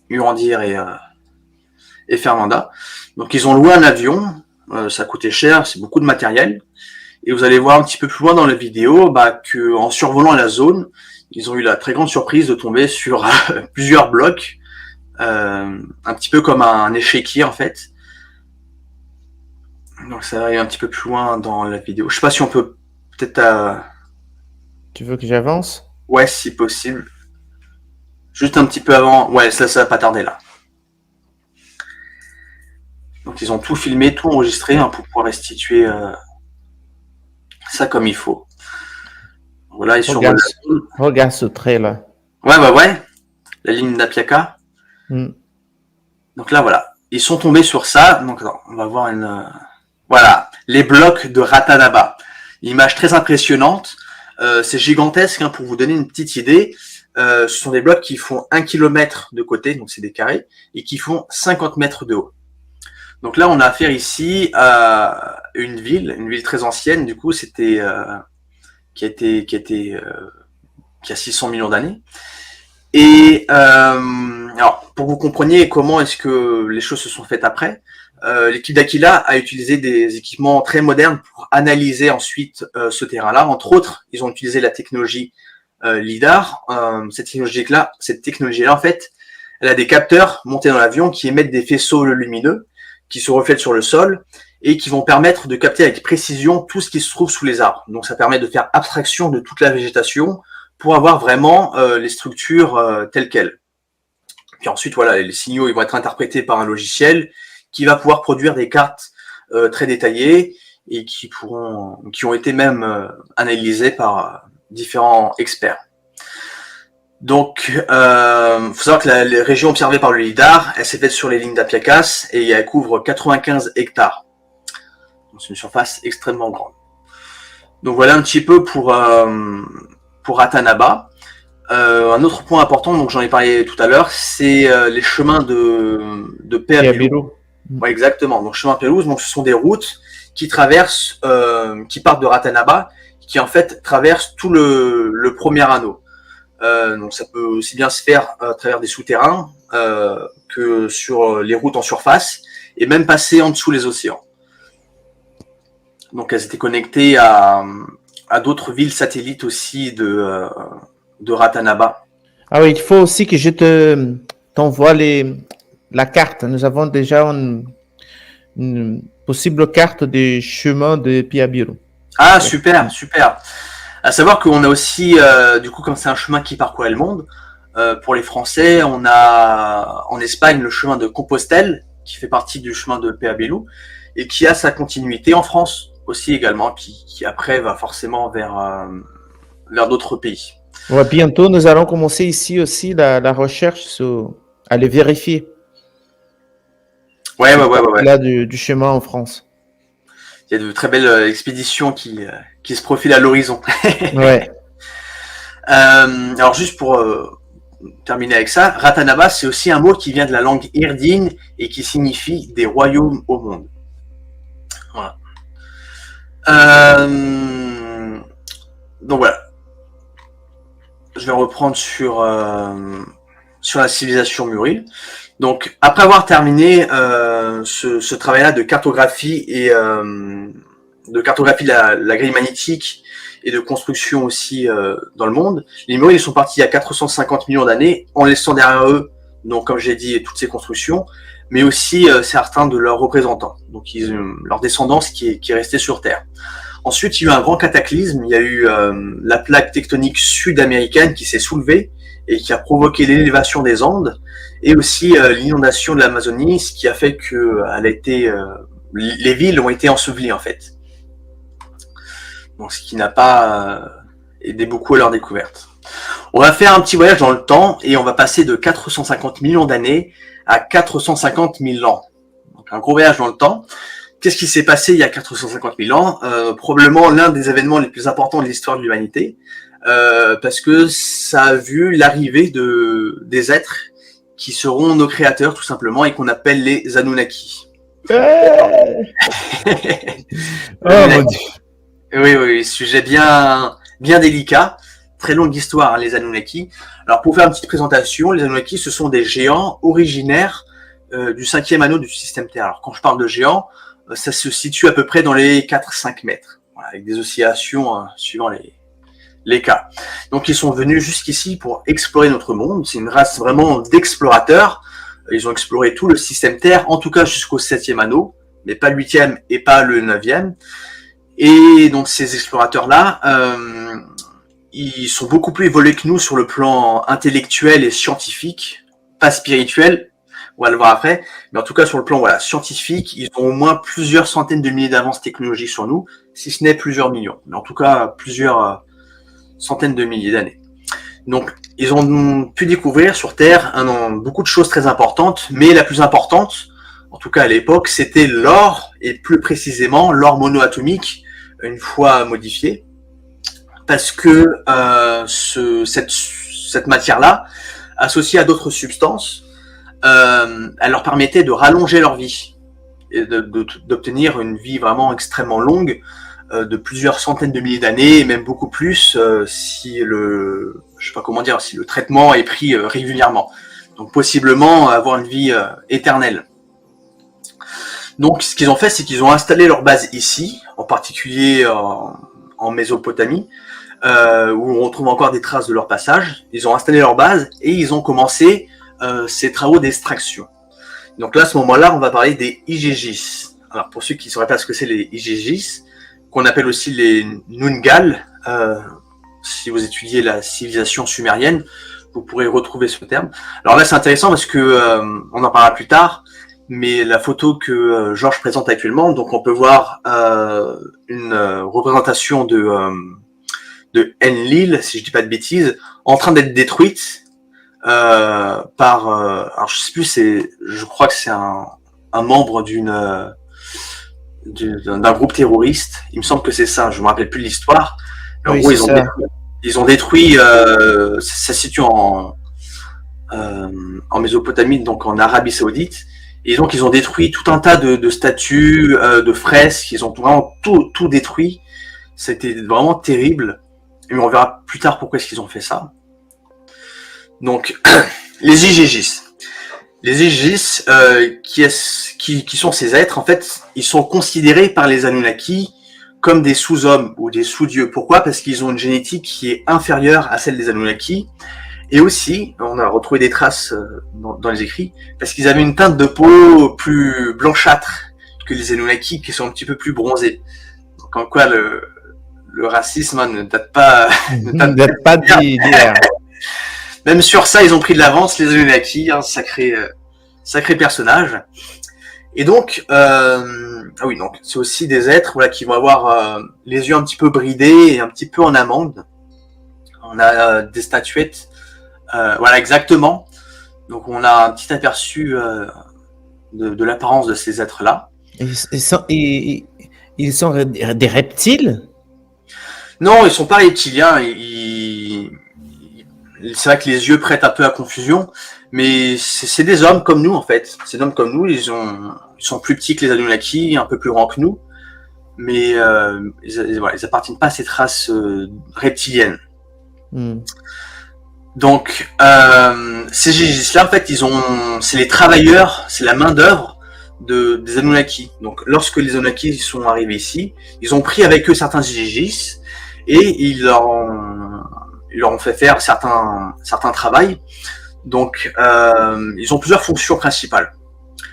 Urandir et Fernanda. Donc ils ont loué un avion, ça coûtait cher, c'est beaucoup de matériel. Et vous allez voir un petit peu plus loin dans la vidéo que en survolant la zone, ils ont eu la très grande surprise de tomber sur plusieurs blocs, un petit peu comme un échiquier en fait. Donc ça va aller un petit peu plus loin dans la vidéo. Je sais pas si on peut peut-être... Tu veux que j'avance? Ouais, si possible. Juste un petit peu avant. Ouais, ça va pas tarder là. Donc ils ont tout filmé, tout enregistré pour pouvoir restituer ça comme il faut. Voilà, ils survolent la zone. Regarde ce trait là. Ouais. La ligne d'Apiaca. Donc là, voilà. Ils sont tombés sur ça. Donc attends, on va voir voilà, les blocs de Ratanaba. Image très impressionnante. C'est gigantesque, pour vous donner une petite idée. Ce sont des blocs qui font 1 km de côté, donc c'est des carrés, et qui font 50 mètres de haut. Donc là, on a affaire ici à une ville très ancienne, du coup, c'était qui a 600 millions d'années. Et alors, pour que vous compreniez comment est-ce que les choses se sont faites après, l'équipe d'Aquila a utilisé des équipements très modernes pour analyser ensuite ce terrain-là. Entre autres, ils ont utilisé la technologie LIDAR. Cette technologie-là, en fait, elle a des capteurs montés dans l'avion qui émettent des faisceaux lumineux qui se reflètent sur le sol et qui vont permettre de capter avec précision tout ce qui se trouve sous les arbres. Donc ça permet de faire abstraction de toute la végétation pour avoir vraiment les structures telles quelles. Puis ensuite, voilà, les signaux ils vont être interprétés par un logiciel qui va pouvoir produire des cartes très détaillées et qui ont été même analysées par différents experts. Donc, faut savoir que la région observée par le LIDAR, elle s'est faite sur les lignes d'Apiacas et elle couvre 95 hectares. Donc, c'est une surface extrêmement grande. Donc voilà un petit peu pour Ratanaba. Un autre point important, donc j'en ai parlé tout à l'heure, c'est les chemins de Peabilu. Ouais, exactement. Donc chemin de Peabilu, donc ce sont des routes qui traversent, qui partent de Ratanaba, qui en fait traversent tout le premier anneau. Donc ça peut aussi bien se faire à travers des souterrains que sur les routes en surface et même passer en dessous les océans. Donc elles étaient connectées à d'autres villes satellites aussi de Ratanaba. Ah oui, il faut aussi que je t'envoie la carte. Nous avons déjà une possible carte des chemins de Peabilu. Ah super. À savoir qu'on a aussi, du coup, comme c'est un chemin qui parcourait le monde, pour les Français, on a en Espagne le chemin de Compostelle, qui fait partie du chemin de Peabelú, et qui a sa continuité en France aussi également, qui après va forcément vers d'autres pays. Ouais, bientôt, nous allons commencer ici aussi la recherche sur aller vérifier Ouais. là du chemin en France. Il y a de très belles expéditions qui se profilent à l'horizon. Ouais. Alors juste pour terminer avec ça, Ratanaba, c'est aussi un mot qui vient de la langue irdine et qui signifie des royaumes au monde. Voilà. Donc voilà. Je vais reprendre sur la civilisation Muril. Donc après avoir terminé ce travail-là de cartographie et de la grille magnétique et de construction aussi dans le monde, les Muril ils sont partis il y a 450 millions d'années en laissant derrière eux, donc comme j'ai dit, toutes ces constructions, mais aussi certains de leurs représentants, donc leur descendance qui est restée sur Terre. Ensuite, il y a eu un grand cataclysme. Il y a eu la plaque tectonique sud-américaine qui s'est soulevée et qui a provoqué l'élévation des Andes et aussi l'inondation de l'Amazonie, ce qui a fait que les villes ont été ensevelies en fait. Donc, ce qui n'a pas aidé beaucoup à leur découverte. On va faire un petit voyage dans le temps et on va passer de 450 millions d'années à 450 000 ans. Donc, un gros voyage dans le temps. Qu'est-ce qui s'est passé il y a 450 000 ans? Probablement l'un des événements les plus importants de l'histoire de l'humanité, parce que ça a vu l'arrivée des êtres qui seront nos créateurs tout simplement et qu'on appelle les Anunnaki. Oh mon Dieu. Oui, sujet bien délicat, très longue histoire, hein, les Anunnaki. Alors pour faire une petite présentation, les Anunnaki ce sont des géants originaires du 5e anneau du système Terre. Alors quand je parle de géants, ça se situe à peu près dans les 4-5 mètres, voilà, avec des oscillations suivant les cas. Donc ils sont venus jusqu'ici pour explorer notre monde. C'est une race vraiment d'explorateurs. Ils ont exploré tout le système Terre, en tout cas jusqu'au 7e anneau, mais pas le 8e et pas le 9e. Et donc ces explorateurs-là, ils sont beaucoup plus évolués que nous sur le plan intellectuel et scientifique, pas spirituel. On va le voir après, mais en tout cas sur le plan scientifique, ils ont au moins plusieurs centaines de milliers d'avances technologiques sur nous, si ce n'est plusieurs millions, mais en tout cas plusieurs centaines de milliers d'années. Donc ils ont pu découvrir sur Terre beaucoup de choses très importantes, mais la plus importante, en tout cas à l'époque, c'était l'or, et plus précisément l'or monoatomique, une fois modifié, parce que cette matière-là, associée à d'autres substances, elle leur permettait de rallonger leur vie et d'obtenir une vie vraiment extrêmement longue, de plusieurs centaines de milliers d'années, et même beaucoup plus si le traitement est pris régulièrement. Donc possiblement avoir une vie éternelle. Donc ce qu'ils ont fait, c'est qu'ils ont installé leur base ici, en particulier en Mésopotamie, où on retrouve encore des traces de leur passage. Ils ont installé leur base et ils ont commencé ces travaux d'extraction. Donc là, à ce moment-là, on va parler des Igégis. Alors pour ceux qui ne sauraient pas ce que c'est les Igégis, qu'on appelle aussi les Nungal, si vous étudiez la civilisation sumérienne, vous pourrez retrouver ce terme. Alors là, c'est intéressant parce que on en parlera plus tard, mais la photo que Georges présente actuellement, donc on peut voir une représentation de Enlil, si je dis pas de bêtises, en train d'être détruite alors je sais plus, je crois que c'est un membre d'un groupe terroriste. Il me semble que c'est ça. Je me rappelle plus de l'histoire. En gros, ils ont détruit. Ça se situe en Mésopotamie, donc en Arabie Saoudite. Et donc ils ont détruit tout un tas de statues, de fresques. Ils ont vraiment tout détruit. C'était vraiment terrible. Et on verra plus tard pourquoi est-ce qu'ils ont fait ça. Donc, les Igégis. Les Igégis, qui sont ces êtres, en fait, ils sont considérés par les Anunnaki comme des sous-hommes ou des sous-dieux. Pourquoi? Parce qu'ils ont une génétique qui est inférieure à celle des Anunnaki. Et aussi, on a retrouvé des traces dans les écrits, parce qu'ils avaient une teinte de peau plus blanchâtre que les Anunnaki, qui sont un petit peu plus bronzés. Donc, en quoi le racisme ne date pas, ne date pas d'hier. Même sur ça, ils ont pris de l'avance, les Anunnaki, sacré personnage. Et donc, oui, donc c'est aussi des êtres qui vont avoir les yeux un petit peu bridés et un petit peu en amande. On a des statuettes, voilà exactement. Donc on a un petit aperçu de l'apparence de ces êtres-là. Ils sont des reptiles? Non, ils sont pas reptiliens. C'est vrai que les yeux prêtent un peu à confusion, mais c'est des hommes comme nous en fait. C'est des hommes comme nous. Ils sont plus petits que les Anunnaki, un peu plus grands que nous, mais ils appartiennent pas à cette race reptilienne. Donc ces Gégis-là, en fait, c'est les travailleurs, c'est la main d'œuvre des Anunnaki. Donc lorsque les Anunnaki sont arrivés ici, ils ont pris avec eux certains Gégis et ils leur ont fait faire certains travails. Donc ils ont plusieurs fonctions principales.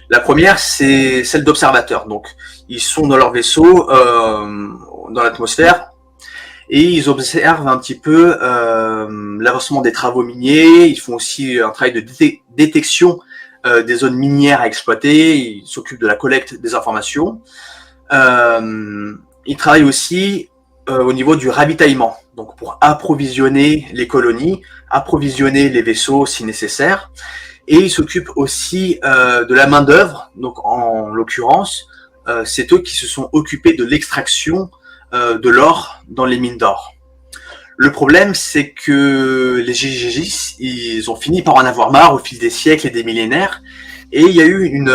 La première, c'est celle d'observateur. Donc ils sont dans leur vaisseau, dans l'atmosphère, et ils observent un petit peu l'avancement des travaux miniers. Ils font aussi un travail de détection des zones minières à exploiter. Ils s'occupent de la collecte des informations. Ils travaillent aussi au niveau du ravitaillement, donc pour approvisionner les colonies, approvisionner les vaisseaux si nécessaire. Et ils s'occupent aussi de la main d'œuvre. Donc en l'occurrence, c'est eux qui se sont occupés de l'extraction de l'or dans les mines d'or. Le problème, c'est que les Gégis, ils ont fini par en avoir marre au fil des siècles et des millénaires, et il y a eu une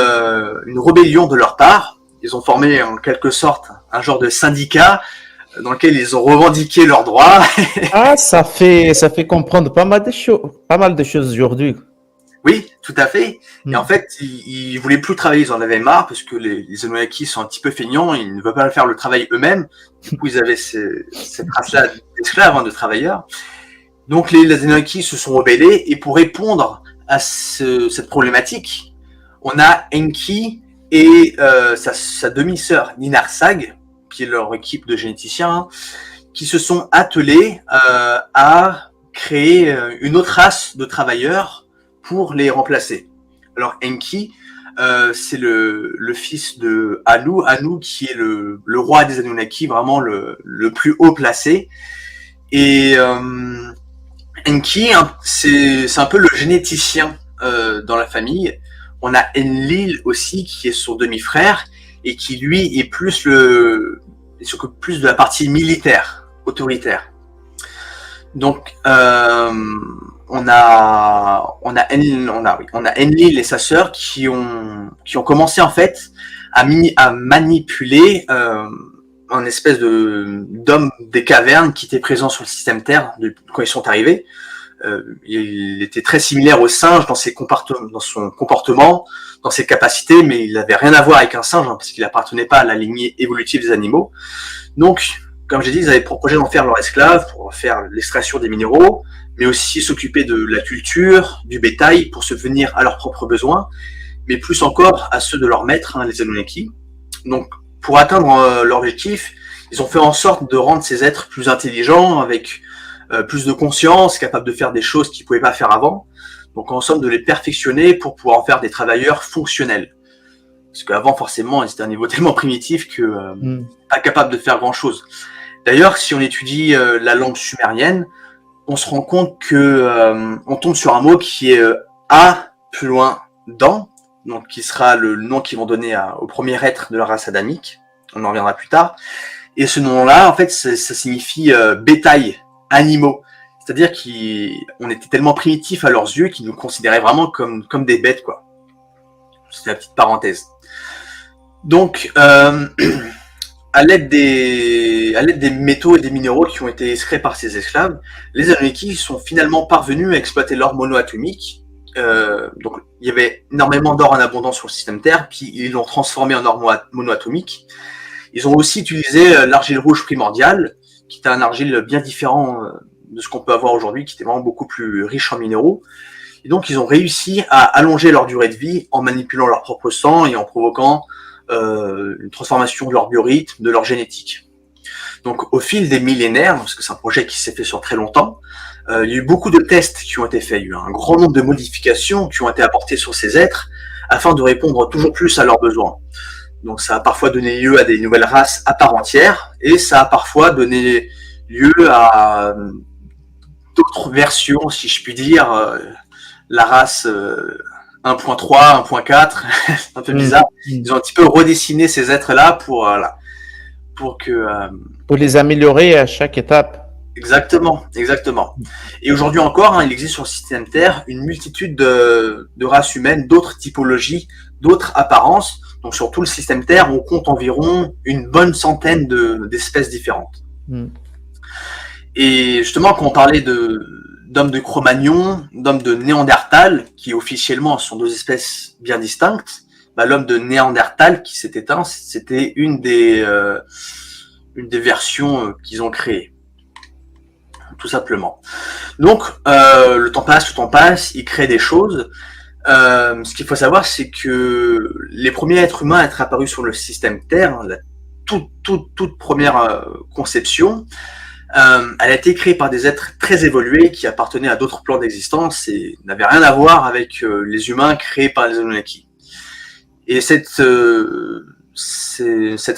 rébellion de leur part. Ils ont formé en quelque sorte un genre de syndicat dans lequel ils ont revendiqué leurs droits. Ah, ça fait comprendre pas mal de choses aujourd'hui. Oui, tout à fait. Et en fait, ils voulaient plus travailler, ils en avaient marre parce que les Anunnaki sont un petit peu feignants, ils ne veulent pas faire le travail eux-mêmes. Du coup, ils avaient cette race-là d'esclaves, de travailleurs. Donc, les Anunnaki se sont rebellés et pour répondre à cette problématique, on a Enki et sa demi-sœur Ninarsag, qui est leur équipe de généticiens, qui se sont attelés à créer une autre race de travailleurs pour les remplacer. Alors Enki, c'est le fils de Anu, qui est le roi des Anunnaki, vraiment le plus haut placé. Et Enki, c'est un peu le généticien dans la famille. On a Enlil aussi, qui est son demi-frère, et qui lui est il s'occupe plus de la partie militaire, autoritaire. Donc on a Enlil et sa sœur qui ont commencé en fait à manipuler un espèce d'homme des cavernes qui était présent sur le système Terre quand ils sont arrivés. Il était très similaire au singe dans son comportement, dans ses capacités, mais il n'avait rien à voir avec un singe parce qu'il n'appartenait pas à la lignée évolutive des animaux. Donc, comme j'ai dit, ils avaient pour projet d'en faire leur esclave pour faire l'extraction des minéraux, mais aussi s'occuper de la culture, du bétail pour subvenir à leurs propres besoins, mais plus encore à ceux de leurs maîtres, les Anunnaki. Donc, pour atteindre leur objectif, ils ont fait en sorte de rendre ces êtres plus intelligents, avec plus de conscience, capables de faire des choses qu'ils ne pouvaient pas faire avant. Donc, en somme, de les perfectionner pour pouvoir en faire des travailleurs fonctionnels. Parce qu'avant, forcément, ils étaient à un niveau tellement primitif que pas capables de faire grand-chose. D'ailleurs, si on étudie la langue sumérienne, on se rend compte que on tombe sur un mot qui est A plus loin dans, donc qui sera le nom qu'ils vont donner au premier être de la race adamique. On en reviendra plus tard. Et ce nom-là, en fait, ça signifie bétail, animaux. C'est-à-dire qu'on était tellement primitifs à leurs yeux qu'ils nous considéraient vraiment comme des bêtes, quoi. C'est la petite parenthèse. Donc, à l'aide des métaux et des minéraux qui ont été extraits par ces esclaves, les Anunnaki sont finalement parvenus à exploiter l'or monoatomique. Donc, il y avait énormément d'or en abondance sur le système Terre, puis ils l'ont transformé en or monoatomique. Ils ont aussi utilisé l'argile rouge primordiale, qui est un argile bien différent de ce qu'on peut avoir aujourd'hui, qui était vraiment beaucoup plus riche en minéraux. Et donc, ils ont réussi à allonger leur durée de vie en manipulant leur propre sang et en provoquant une transformation de leur biorhythme, de leur génétique. Donc, au fil des millénaires, parce que c'est un projet qui s'est fait sur très longtemps, il y a eu beaucoup de tests qui ont été faits. Il y a eu un grand nombre de modifications qui ont été apportées sur ces êtres afin de répondre toujours plus à leurs besoins. Donc, ça a parfois donné lieu à des nouvelles races à part entière et ça a parfois donné lieu à d'autres versions, si je puis dire, la race 1.3, 1.4, un peu bizarre. Ils ont un petit peu redessiné ces êtres-là pour que... Pour les améliorer à chaque étape. Exactement. Et aujourd'hui encore, il existe sur le système Terre une multitude de races humaines, d'autres typologies, d'autres apparences. Donc sur tout le système Terre, on compte environ une bonne centaine d'espèces différentes. Et justement, quand on parlait d'hommes de Cro-Magnon, d'hommes de Néandertal, qui officiellement sont deux espèces bien distinctes, l'homme de Néandertal qui s'est éteint, c'était une des versions qu'ils ont créées, tout simplement. Donc, le temps passe, ils créent des choses. Ce qu'il faut savoir, c'est que les premiers êtres humains à être apparus sur le système Terre, la toute première conception, elle a été créée par des êtres très évolués qui appartenaient à d'autres plans d'existence et n'avaient rien à voir avec les humains créés par les Anunnaki. Et cette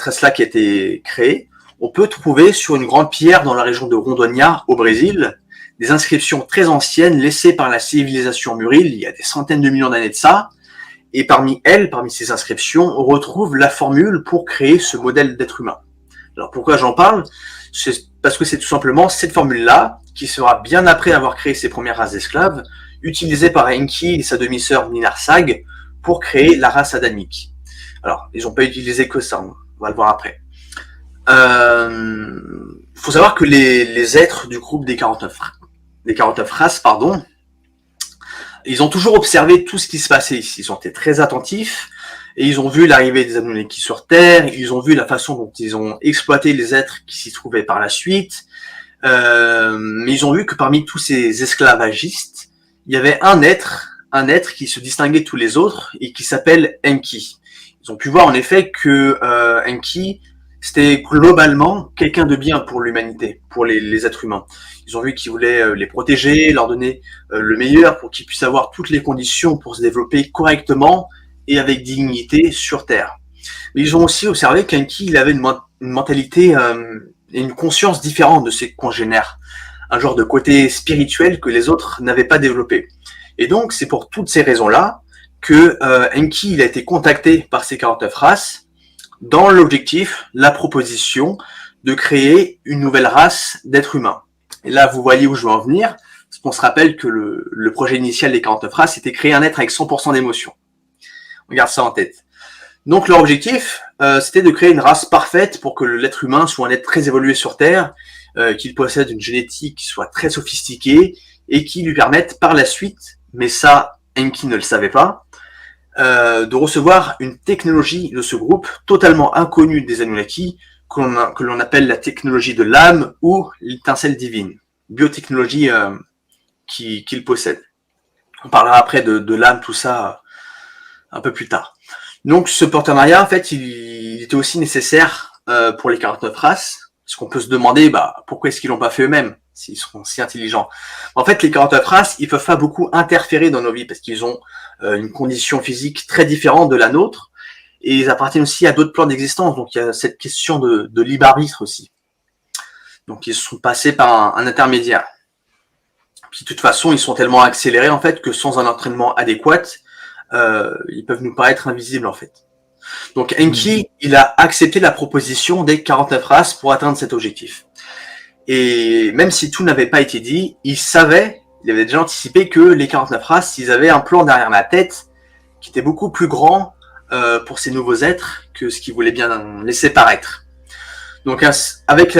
race-là qui a été créée, on peut trouver sur une grande pierre dans la région de Rondônia, au Brésil, des inscriptions très anciennes laissées par la civilisation Muril il y a des centaines de millions d'années de ça. Et parmi ces inscriptions, on retrouve la formule pour créer ce modèle d'être humain. Alors pourquoi j'en parle ? C'est parce que c'est tout simplement cette formule-là, qui sera bien après avoir créé ses premières races d'esclaves, utilisée par Enki et sa demi-sœur Ninarsag pour créer la race adamique. Alors, ils n'ont pas utilisé que ça, on va le voir après. Faut savoir que les êtres du groupe des 49 races, ils ont toujours observé tout ce qui se passait ici. Ils ont été très attentifs et ils ont vu l'arrivée des Anunnaki sur Terre. Ils ont vu la façon dont ils ont exploité les êtres qui s'y trouvaient par la suite. Mais ils ont vu que parmi tous ces esclavagistes, il y avait un être qui se distinguait de tous les autres et qui s'appelle Enki. Ils ont pu voir en effet que Enki, c'était globalement quelqu'un de bien pour l'humanité, pour les êtres humains. Ils ont vu qu'il voulait les protéger, leur donner le meilleur pour qu'ils puissent avoir toutes les conditions pour se développer correctement et avec dignité sur Terre. Mais ils ont aussi observé qu'Enki, il avait une mentalité et une conscience différente de ses congénères, un genre de côté spirituel que les autres n'avaient pas développé. Et donc, c'est pour toutes ces raisons-là que Enki, il a été contacté par ces 49 races dans l'objectif, la proposition de créer une nouvelle race d'êtres humains. Et là, vous voyez où je veux en venir, parce qu'on se rappelle que le projet initial des 49 races, c'était créer un être avec 100% d'émotion. On garde ça en tête. Donc leur objectif, c'était de créer une race parfaite pour que l'être humain soit un être très évolué sur Terre, qu'il possède une génétique qui soit très sophistiquée et qui lui permette par la suite, mais ça, Enki ne le savait pas, de recevoir une technologie de ce groupe totalement inconnue des Anunnaki, que l'on appelle la technologie de l'âme ou l'étincelle divine, biotechnologie qu'il possède. On parlera après de l'âme, tout ça, un peu plus tard. Donc ce partenariat, en fait, il était aussi nécessaire pour les 49 races, parce qu'on peut se demander pourquoi est-ce qu'ils l'ont pas fait eux-mêmes, s'ils sont si intelligents. En fait, les 49 races, ils peuvent pas beaucoup interférer dans nos vies, parce qu'ils ont une condition physique très différente de la nôtre, et ils appartiennent aussi à d'autres plans d'existence, donc il y a cette question de libre arbitre aussi. Donc ils sont passés par un intermédiaire. Puis de toute façon, ils sont tellement accélérés en fait que sans un entraînement adéquat, ils peuvent nous paraître invisibles en fait. Donc Enki, il a accepté la proposition des 49 races pour atteindre cet objectif. Et même si tout n'avait pas été dit, il avait déjà anticipé que les 49 races, ils avaient un plan derrière la tête qui était beaucoup plus grand pour ces nouveaux êtres que ce qu'ils voulaient bien laisser paraître. Donc avec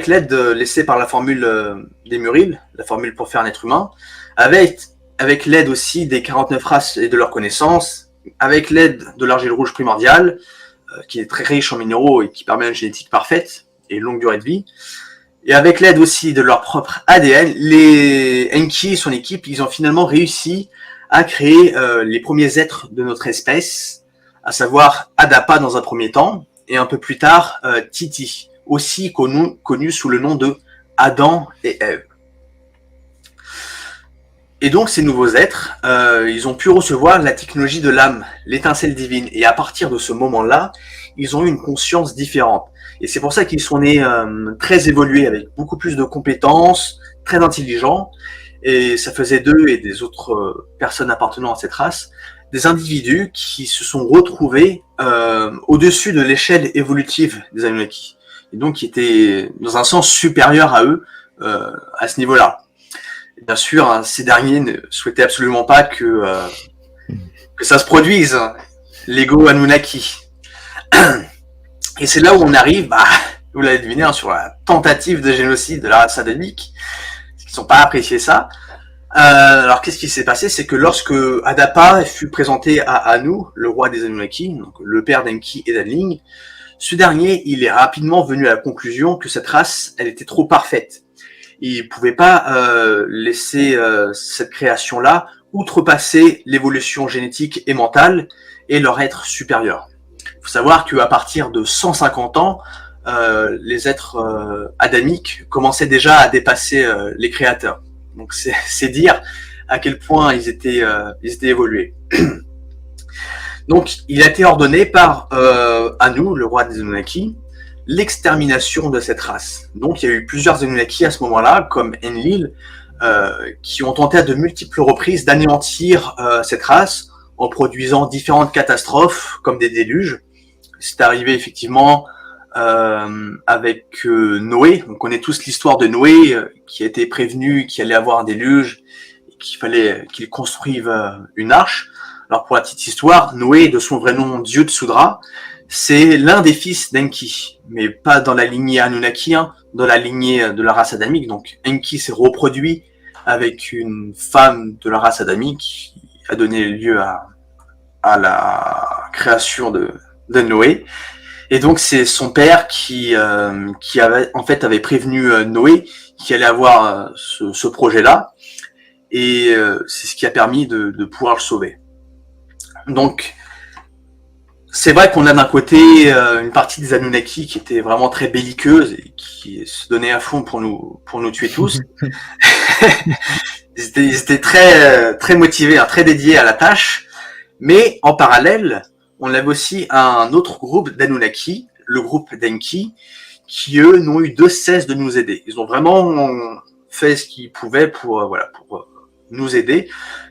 l'aide laissée par la formule des Muril, la formule pour faire un être humain, avec l'aide aussi des 49 races et de leurs connaissances, avec l'aide de l'argile rouge primordiale, qui est très riche en minéraux et qui permet une génétique parfaite et une longue durée de vie, et avec l'aide aussi de leur propre ADN, les Enki et son équipe, ils ont finalement réussi à créer les premiers êtres de notre espèce, à savoir Adapa dans un premier temps, et un peu plus tard Titi, aussi connu sous le nom de Adam et Ève. Et donc ces nouveaux êtres, ils ont pu recevoir la technologie de l'âme, l'étincelle divine. Et à partir de ce moment-là, ils ont eu une conscience différente. Et c'est pour ça qu'ils sont nés très évolués, avec beaucoup plus de compétences, très intelligents. Et ça faisait d'eux et des autres personnes appartenant à cette race des individus qui se sont retrouvés au-dessus de l'échelle évolutive des Anunnaki. Et donc qui étaient dans un sens supérieur à eux à ce niveau-là. Bien sûr, hein, ces derniers ne souhaitaient absolument pas que ça se produise, hein, l'ego Anunnaki. Et c'est là où on arrive, vous l'avez deviné, hein, sur la tentative de génocide de la race adamique. Ils n'ont pas apprécié ça. Alors qu'est-ce qui s'est passé? C'est que lorsque Adapa fut présenté à Anu, le roi des Anunnaki, donc le père d'Enki et d'Anling, ce dernier, il est rapidement venu à la conclusion que cette race, elle était trop parfaite. Il ne pouvait pas laisser cette création-là outrepasser l'évolution génétique et mentale et leur être supérieur. Il faut savoir qu'à partir de 150 ans, les êtres adamiques commençaient déjà à dépasser les créateurs. Donc c'est dire à quel point ils étaient évolués. Donc il a été ordonné par Anu, le roi des Anunnaki, l'extermination de cette race. Donc il y a eu plusieurs Anunnaki à ce moment-là, comme Enlil, qui ont tenté à de multiples reprises d'anéantir cette race en produisant différentes catastrophes, comme des déluges. C'est arrivé effectivement avec Noé. On connaît tous l'histoire de Noé, qui a été prévenu qu'il allait avoir un déluge, et qu'il fallait qu'il construive une arche. Alors pour la petite histoire, Noé, de son vrai nom Dieu Tsudra, c'est l'un des fils d'Enki, mais pas dans la lignée Anunnaki, hein, dans la lignée de la race adamique. Donc Enki s'est reproduit avec une femme de la race adamique qui a donné lieu à la création de Noé. Et donc c'est son père qui avait prévenu Noé qu'il allait avoir ce projet-là, et c'est ce qui a permis de pouvoir le sauver. Donc c'est vrai qu'on a d'un côté une partie des Anunnaki qui était vraiment très belliqueuse et qui se donnait à fond pour nous tuer tous. ils étaient très motivés, hein, très dédiés à la tâche. Mais en parallèle, on avait aussi un autre groupe d'Anunnaki, le groupe d'Enki, qui eux n'ont eu de cesse de nous aider. Ils ont vraiment fait ce qu'ils pouvaient pour nous aider.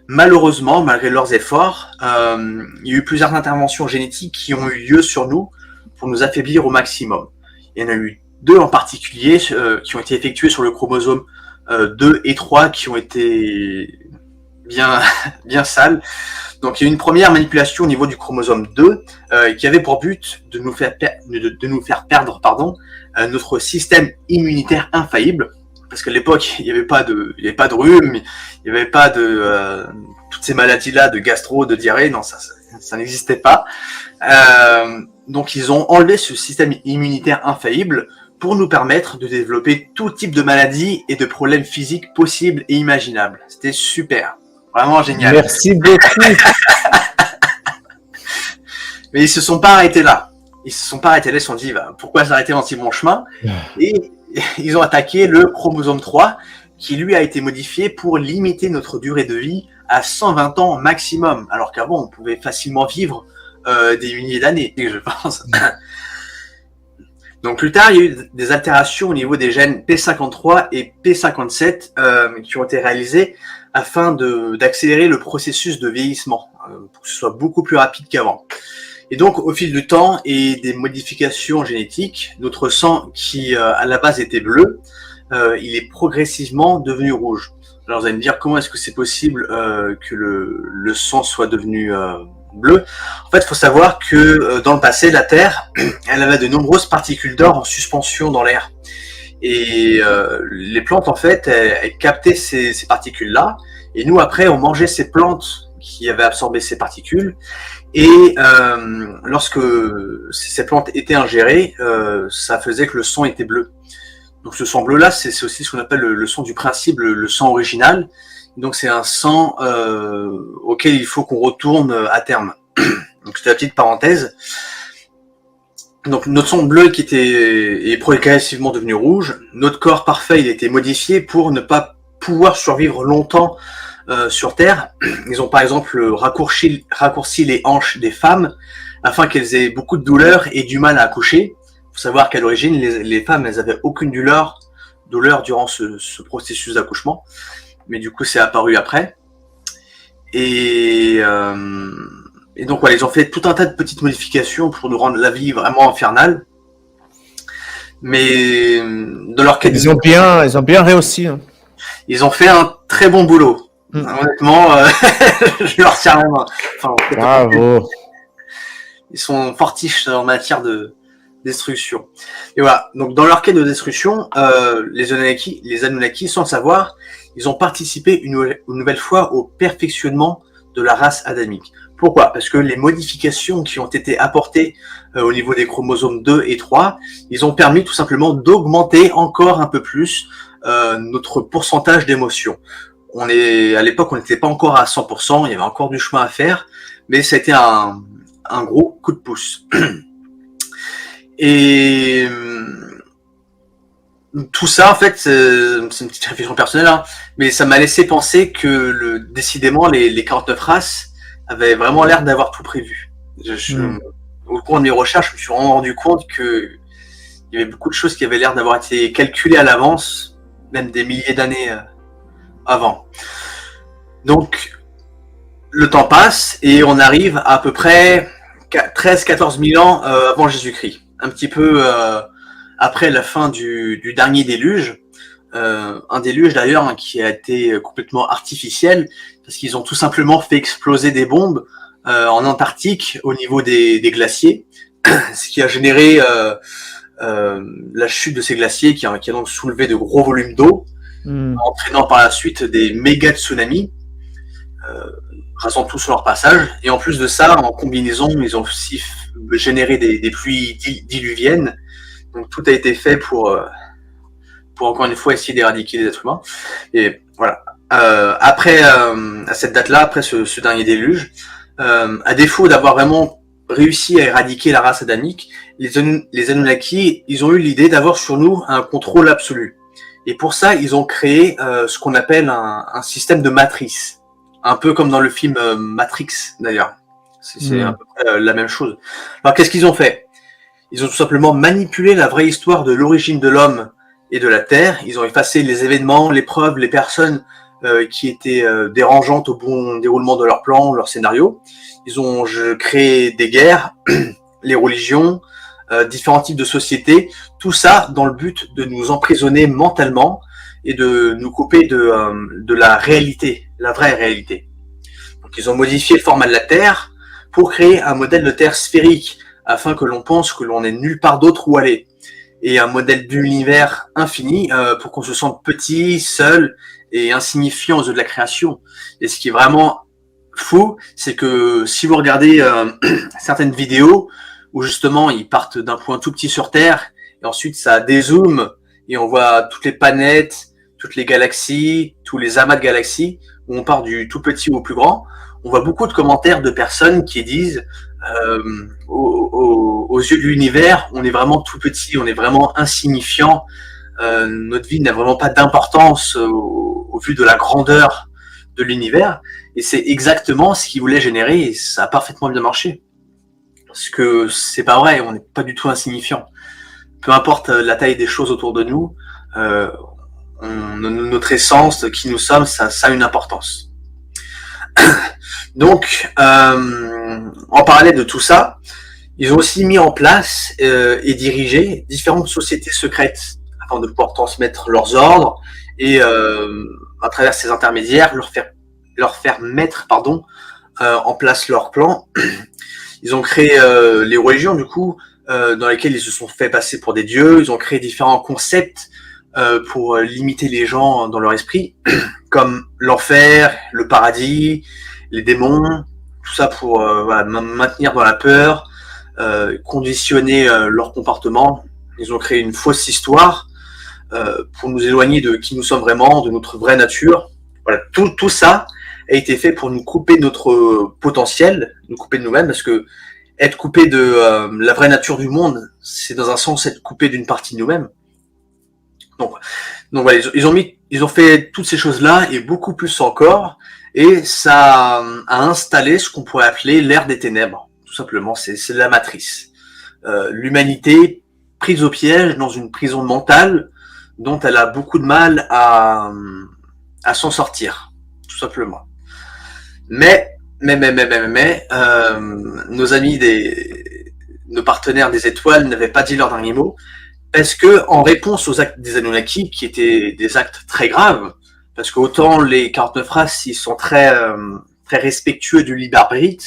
Malheureusement, malgré leurs efforts, il y a eu plusieurs interventions génétiques qui ont eu lieu sur nous pour nous affaiblir au maximum. Il y en a eu 2 en particulier qui ont été effectuées sur le chromosome 2 et 3 qui ont été bien sales. Donc il y a eu une première manipulation au niveau du chromosome 2 qui avait pour but de nous faire perdre notre système immunitaire infaillible. Parce qu'à l'époque, il n'y avait pas de rhume, il n'y avait pas de toutes ces maladies-là, de gastro, de diarrhée, non, ça n'existait pas. Donc ils ont enlevé ce système immunitaire infaillible pour nous permettre de développer tout type de maladies et de problèmes physiques possibles et imaginables. C'était super, vraiment génial. Merci beaucoup. Mais ils se sont pas arrêtés là. Ils se sont dit, pourquoi s'arrêter dans si bon chemin? Et ils ont attaqué le chromosome 3, qui lui a été modifié pour limiter notre durée de vie à 120 ans maximum, alors qu'avant on pouvait facilement vivre des milliers d'années, je pense. Donc plus tard, il y a eu des altérations au niveau des gènes P53 et P57 qui ont été réalisées afin d'accélérer le processus de vieillissement, pour que ce soit beaucoup plus rapide qu'avant. Et donc, au fil du temps et des modifications génétiques, notre sang, qui à la base était bleu, il est progressivement devenu rouge. Alors vous allez me dire, comment est-ce que c'est possible que le sang soit devenu bleu? En fait, il faut savoir que dans le passé, la Terre, elle avait de nombreuses particules d'or en suspension dans l'air. Et les plantes, en fait, elles captaient ces particules-là. Et nous, après, on mangeait ces plantes qui avaient absorbé ces particules. Et lorsque ces plantes étaient ingérées, ça faisait que le sang était bleu. Donc ce sang bleu-là, c'est aussi ce qu'on appelle le sang du principe, le sang original. Donc c'est un sang auquel il faut qu'on retourne à terme. Donc c'est la petite parenthèse. Donc notre sang bleu qui est progressivement devenu rouge, notre corps parfait il a été modifié pour ne pas pouvoir survivre longtemps sur Terre. Ils ont par exemple raccourci les hanches des femmes afin qu'elles aient beaucoup de douleur et du mal à accoucher. Il faut savoir qu'à l'origine, les femmes, elles avaient aucune douleur durant ce processus d'accouchement. Mais du coup, c'est apparu après. Et donc, voilà, ils ont fait tout un tas de petites modifications pour nous rendre la vie vraiment infernale. Mais dans leur quête, ils ont bien réussi. Hein. Ils ont fait un très bon boulot. Honnêtement, je leur tiens la main. Enfin, bravo. Ils sont fortiches en matière de destruction. Et voilà. Donc, dans leur quête de destruction, les Anunnaki, sans le savoir, ils ont participé une nouvelle fois au perfectionnement de la race adamique. Pourquoi ? Parce que les modifications qui ont été apportées au niveau des chromosomes 2 et 3, ils ont permis tout simplement d'augmenter encore un peu plus notre pourcentage d'émotions. À l'époque, on n'était pas encore à 100%, il y avait encore du chemin à faire, mais ça a été un gros coup de pouce. Et tout ça, en fait, c'est une petite réflexion personnelle, hein, mais ça m'a laissé penser que décidément, les 49 races avaient vraiment l'air d'avoir tout prévu. Au cours de mes recherches, je me suis vraiment rendu compte qu'il y avait beaucoup de choses qui avaient l'air d'avoir été calculées à l'avance, même des milliers d'années avant. Donc, le temps passe et on arrive à peu près 13-14 000 ans avant Jésus-Christ. Un petit peu après la fin du dernier déluge. Un déluge d'ailleurs hein, qui a été complètement artificiel parce qu'ils ont tout simplement fait exploser des bombes en Antarctique au niveau des glaciers, ce qui a généré la chute de ces glaciers qui a donc soulevé de gros volumes d'eau, entraînant par la suite des méga tsunamis, rasant tout sur leur passage. Et en plus de ça, en combinaison, ils ont aussi généré des pluies diluviennes. Donc tout a été fait pour encore une fois essayer d'éradiquer les êtres humains. Et voilà. Après, à cette date-là, après ce dernier déluge, à défaut d'avoir vraiment réussi à éradiquer la race adamique, les Anunnaki, ils ont eu l'idée d'avoir sur nous un contrôle absolu. Et pour ça, ils ont créé ce qu'on appelle un système de matrice. Un peu comme dans le film Matrix, d'ailleurs. C'est à peu près la même chose. Alors, qu'est-ce qu'ils ont fait ? Ils ont tout simplement manipulé la vraie histoire de l'origine de l'homme et de la Terre. Ils ont effacé les événements, les preuves, les personnes qui étaient dérangeantes au bon déroulement de leur plan, leur scénario. Ils ont créé des guerres, les religions, différents types de sociétés. Tout ça dans le but de nous emprisonner mentalement et de nous couper de la réalité, la vraie réalité. Donc ils ont modifié le format de la Terre pour créer un modèle de Terre sphérique, afin que l'on pense que l'on n'est nulle part d'autre où aller. Et un modèle d'univers infini pour qu'on se sente petit, seul et insignifiant aux yeux de la création. Et ce qui est vraiment fou, c'est que si vous regardez certaines vidéos où justement ils partent d'un point tout petit sur Terre et ensuite ça dézoome et on voit toutes les planètes, toutes les galaxies, tous les amas de galaxies, où on part du tout petit au plus grand, on voit beaucoup de commentaires de personnes qui disent aux yeux de l'univers, on est vraiment tout petit, on est vraiment insignifiant, notre vie n'a vraiment pas d'importance au vu de la grandeur de l'univers, et c'est exactement ce qu'ils voulaient générer, et ça a parfaitement bien marché. Parce que c'est pas vrai, on n'est pas du tout insignifiant. Peu importe la taille des choses autour de nous, notre essence, qui nous sommes, ça a une importance. Donc, en parallèle de tout ça, ils ont aussi mis en place et dirigé différentes sociétés secrètes afin de pouvoir transmettre leurs ordres et à travers ces intermédiaires leur faire mettre en place leur plan. Ils ont créé les religions du coup dans lesquelles ils se sont fait passer pour des dieux. Ils ont créé différents concepts pour limiter les gens dans leur esprit, comme l'enfer, le paradis, les démons, tout ça pour maintenir dans la peur, conditionner leur comportement. Ils ont créé une fausse histoire pour nous éloigner de qui nous sommes vraiment, de notre vraie nature. Voilà, tout ça a été fait pour nous couper de notre potentiel, nous couper de nous-mêmes, parce que être coupé de la vraie nature du monde, c'est dans un sens être coupé d'une partie de nous-mêmes. Donc voilà, ils ont fait toutes ces choses-là et beaucoup plus encore, et ça a installé ce qu'on pourrait appeler l'ère des ténèbres. Tout simplement, c'est la matrice. L'humanité prise au piège dans une prison mentale dont elle a beaucoup de mal à s'en sortir, tout simplement. Mais nos amis nos partenaires des étoiles n'avaient pas dit leur dernier mot, parce que en réponse aux actes des Anunnaki, qui étaient des actes très graves, parce que autant les 49 races, ils sont très respectueux du libre arbitre,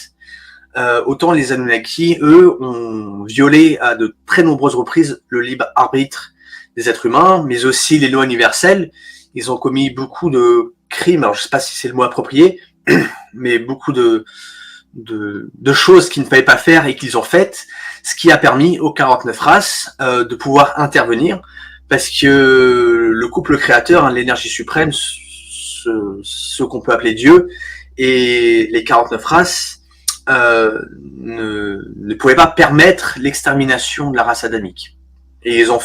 autant les Anunnaki, eux, ont violé à de très nombreuses reprises le libre arbitre des êtres humains, mais aussi les lois universelles. Ils ont commis beaucoup de crimes, alors je sais pas si c'est le mot approprié, mais beaucoup de choses qu'ils ne fallait pas faire et qu'ils ont faites, ce qui a permis aux 49 races de pouvoir intervenir, parce que le couple créateur, l'énergie suprême, ce qu'on peut appeler Dieu, et les 49 races ne pouvaient pas permettre l'extermination de la race adamique. Et ils ont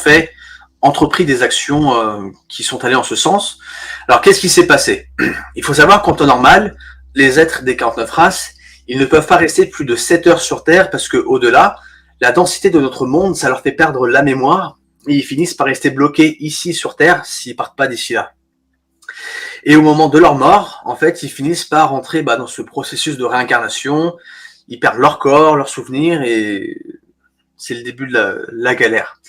entrepris des actions qui sont allées en ce sens. Alors qu'est-ce qui s'est passé? Il faut savoir qu'en temps normal, les êtres des 49 races, ils ne peuvent pas rester plus de 7 heures sur Terre, parce que au-delà, la densité de notre monde, ça leur fait perdre la mémoire, et ils finissent par rester bloqués ici sur Terre s'ils partent pas d'ici là. Et au moment de leur mort, en fait, ils finissent par rentrer dans ce processus de réincarnation, ils perdent leur corps, leurs souvenirs, et c'est le début de la galère.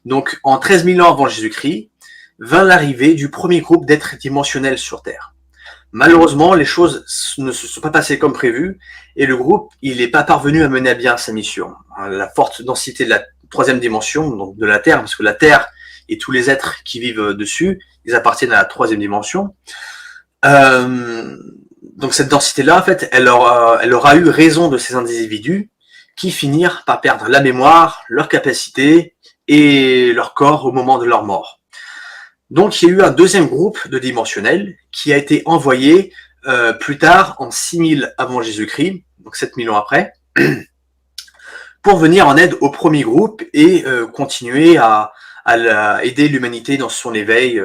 Donc, en 13 000 ans avant Jésus-Christ, vint l'arrivée du premier groupe d'êtres dimensionnels sur Terre. Malheureusement, les choses ne se sont pas passées comme prévu, et le groupe, il n'est pas parvenu à mener à bien sa mission. La forte densité de la troisième dimension, donc de la Terre, parce que la Terre et tous les êtres qui vivent dessus, ils appartiennent à la troisième dimension. Donc cette densité-là, en fait, elle aura eu raison de ces individus qui finirent par perdre la mémoire, leur capacité et leur corps au moment de leur mort. Donc il y a eu un deuxième groupe de dimensionnels qui a été envoyé plus tard, en 6000 avant Jésus-Christ, donc 7000 ans après, pour venir en aide au premier groupe et continuer à aider l'humanité dans son éveil,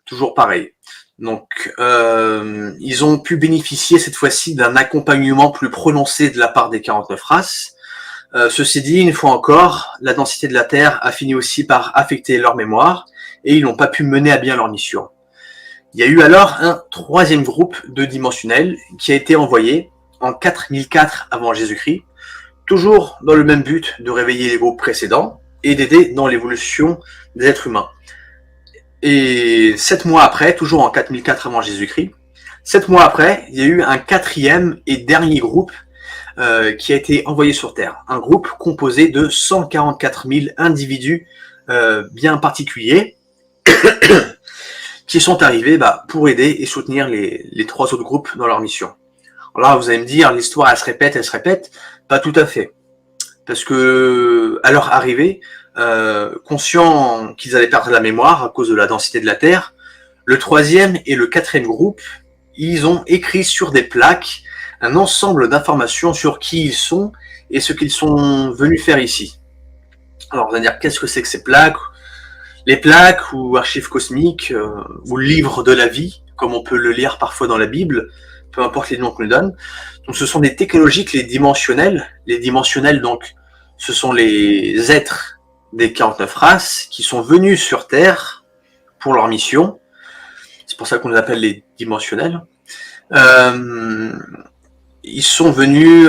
toujours pareil. Donc ils ont pu bénéficier cette fois-ci d'un accompagnement plus prononcé de la part des 49 races. Ceci dit, une fois encore, la densité de la Terre a fini aussi par affecter leur mémoire et ils n'ont pas pu mener à bien leur mission. Il y a eu alors un troisième groupe de dimensionnels qui a été envoyé en 4004 avant Jésus-Christ, toujours dans le même but de réveiller les groupes précédents et d'aider dans l'évolution des êtres humains. Et 7 mois après, toujours en 4004 avant Jésus-Christ, 7 mois après, il y a eu un quatrième et dernier groupe qui a été envoyé sur Terre. Un groupe composé de 144 000 individus bien particuliers qui sont arrivés pour aider et soutenir les trois autres groupes dans leur mission. Alors là, vous allez me dire, l'histoire, elle se répète. Pas tout à fait. Parce que, à leur arrivée, conscients qu'ils allaient perdre la mémoire à cause de la densité de la Terre, le troisième et le quatrième groupe, ils ont écrit sur des plaques un ensemble d'informations sur qui ils sont et ce qu'ils sont venus faire ici. Alors, vous allez dire, qu'est-ce que c'est que ces plaques? Les plaques ou archives cosmiques ou livres de la vie, comme on peut le lire parfois dans la Bible, peu importe les noms qu'on lui donne. Donc, ce sont des technologies que les dimensionnels, donc, ce sont les êtres des 49 races qui sont venus sur Terre pour leur mission. C'est pour ça qu'on les appelle les dimensionnels. Ils sont venus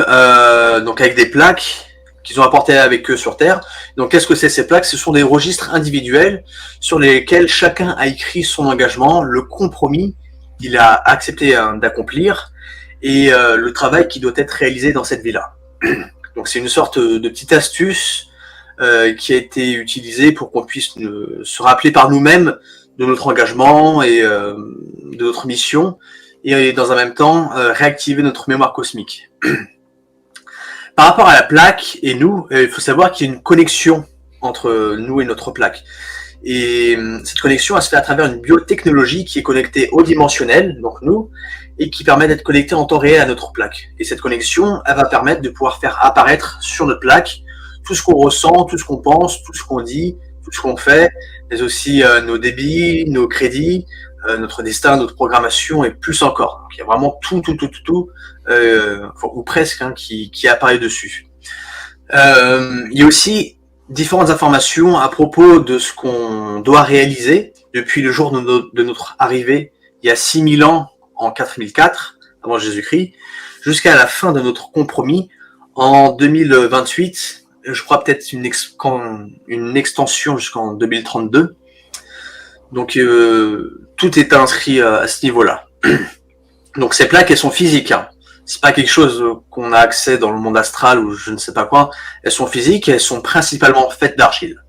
donc avec des plaques qu'ils ont apportées avec eux sur Terre. Donc qu'est-ce que c'est ces plaques? Ce sont des registres individuels sur lesquels chacun a écrit son engagement, le compromis qu'il a accepté d'accomplir et le travail qui doit être réalisé dans cette vie-là. Donc c'est une sorte de petite astuce qui a été utilisée pour qu'on puisse se rappeler par nous-mêmes de notre engagement et de notre mission, et dans un même temps réactiver notre mémoire cosmique. Par rapport à la plaque et nous, il faut savoir qu'il y a une connexion entre nous et notre plaque. Et cette connexion, elle se fait à travers une biotechnologie qui est connectée au dimensionnel, donc nous, et qui permet d'être connectée en temps réel à notre plaque. Et cette connexion, elle va permettre de pouvoir faire apparaître sur notre plaque tout ce qu'on ressent, tout ce qu'on pense, tout ce qu'on dit, tout ce qu'on fait, mais aussi nos débits, nos crédits, notre destin, notre programmation et plus encore. Donc, il y a vraiment tout, ou presque, hein, qui apparaît dessus. Il y a aussi différentes informations à propos de ce qu'on doit réaliser depuis le jour de notre arrivée, il y a 6000 ans, en 4004, avant Jésus-Christ, jusqu'à la fin de notre compromis, en 2028, je crois peut-être une extension jusqu'en 2032. Donc tout est inscrit à ce niveau-là. Donc ces plaques, elles sont physiques, hein. C'est pas quelque chose qu'on a accès dans le monde astral ou je ne sais pas quoi. Elles sont physiques et elles sont principalement faites d'argile.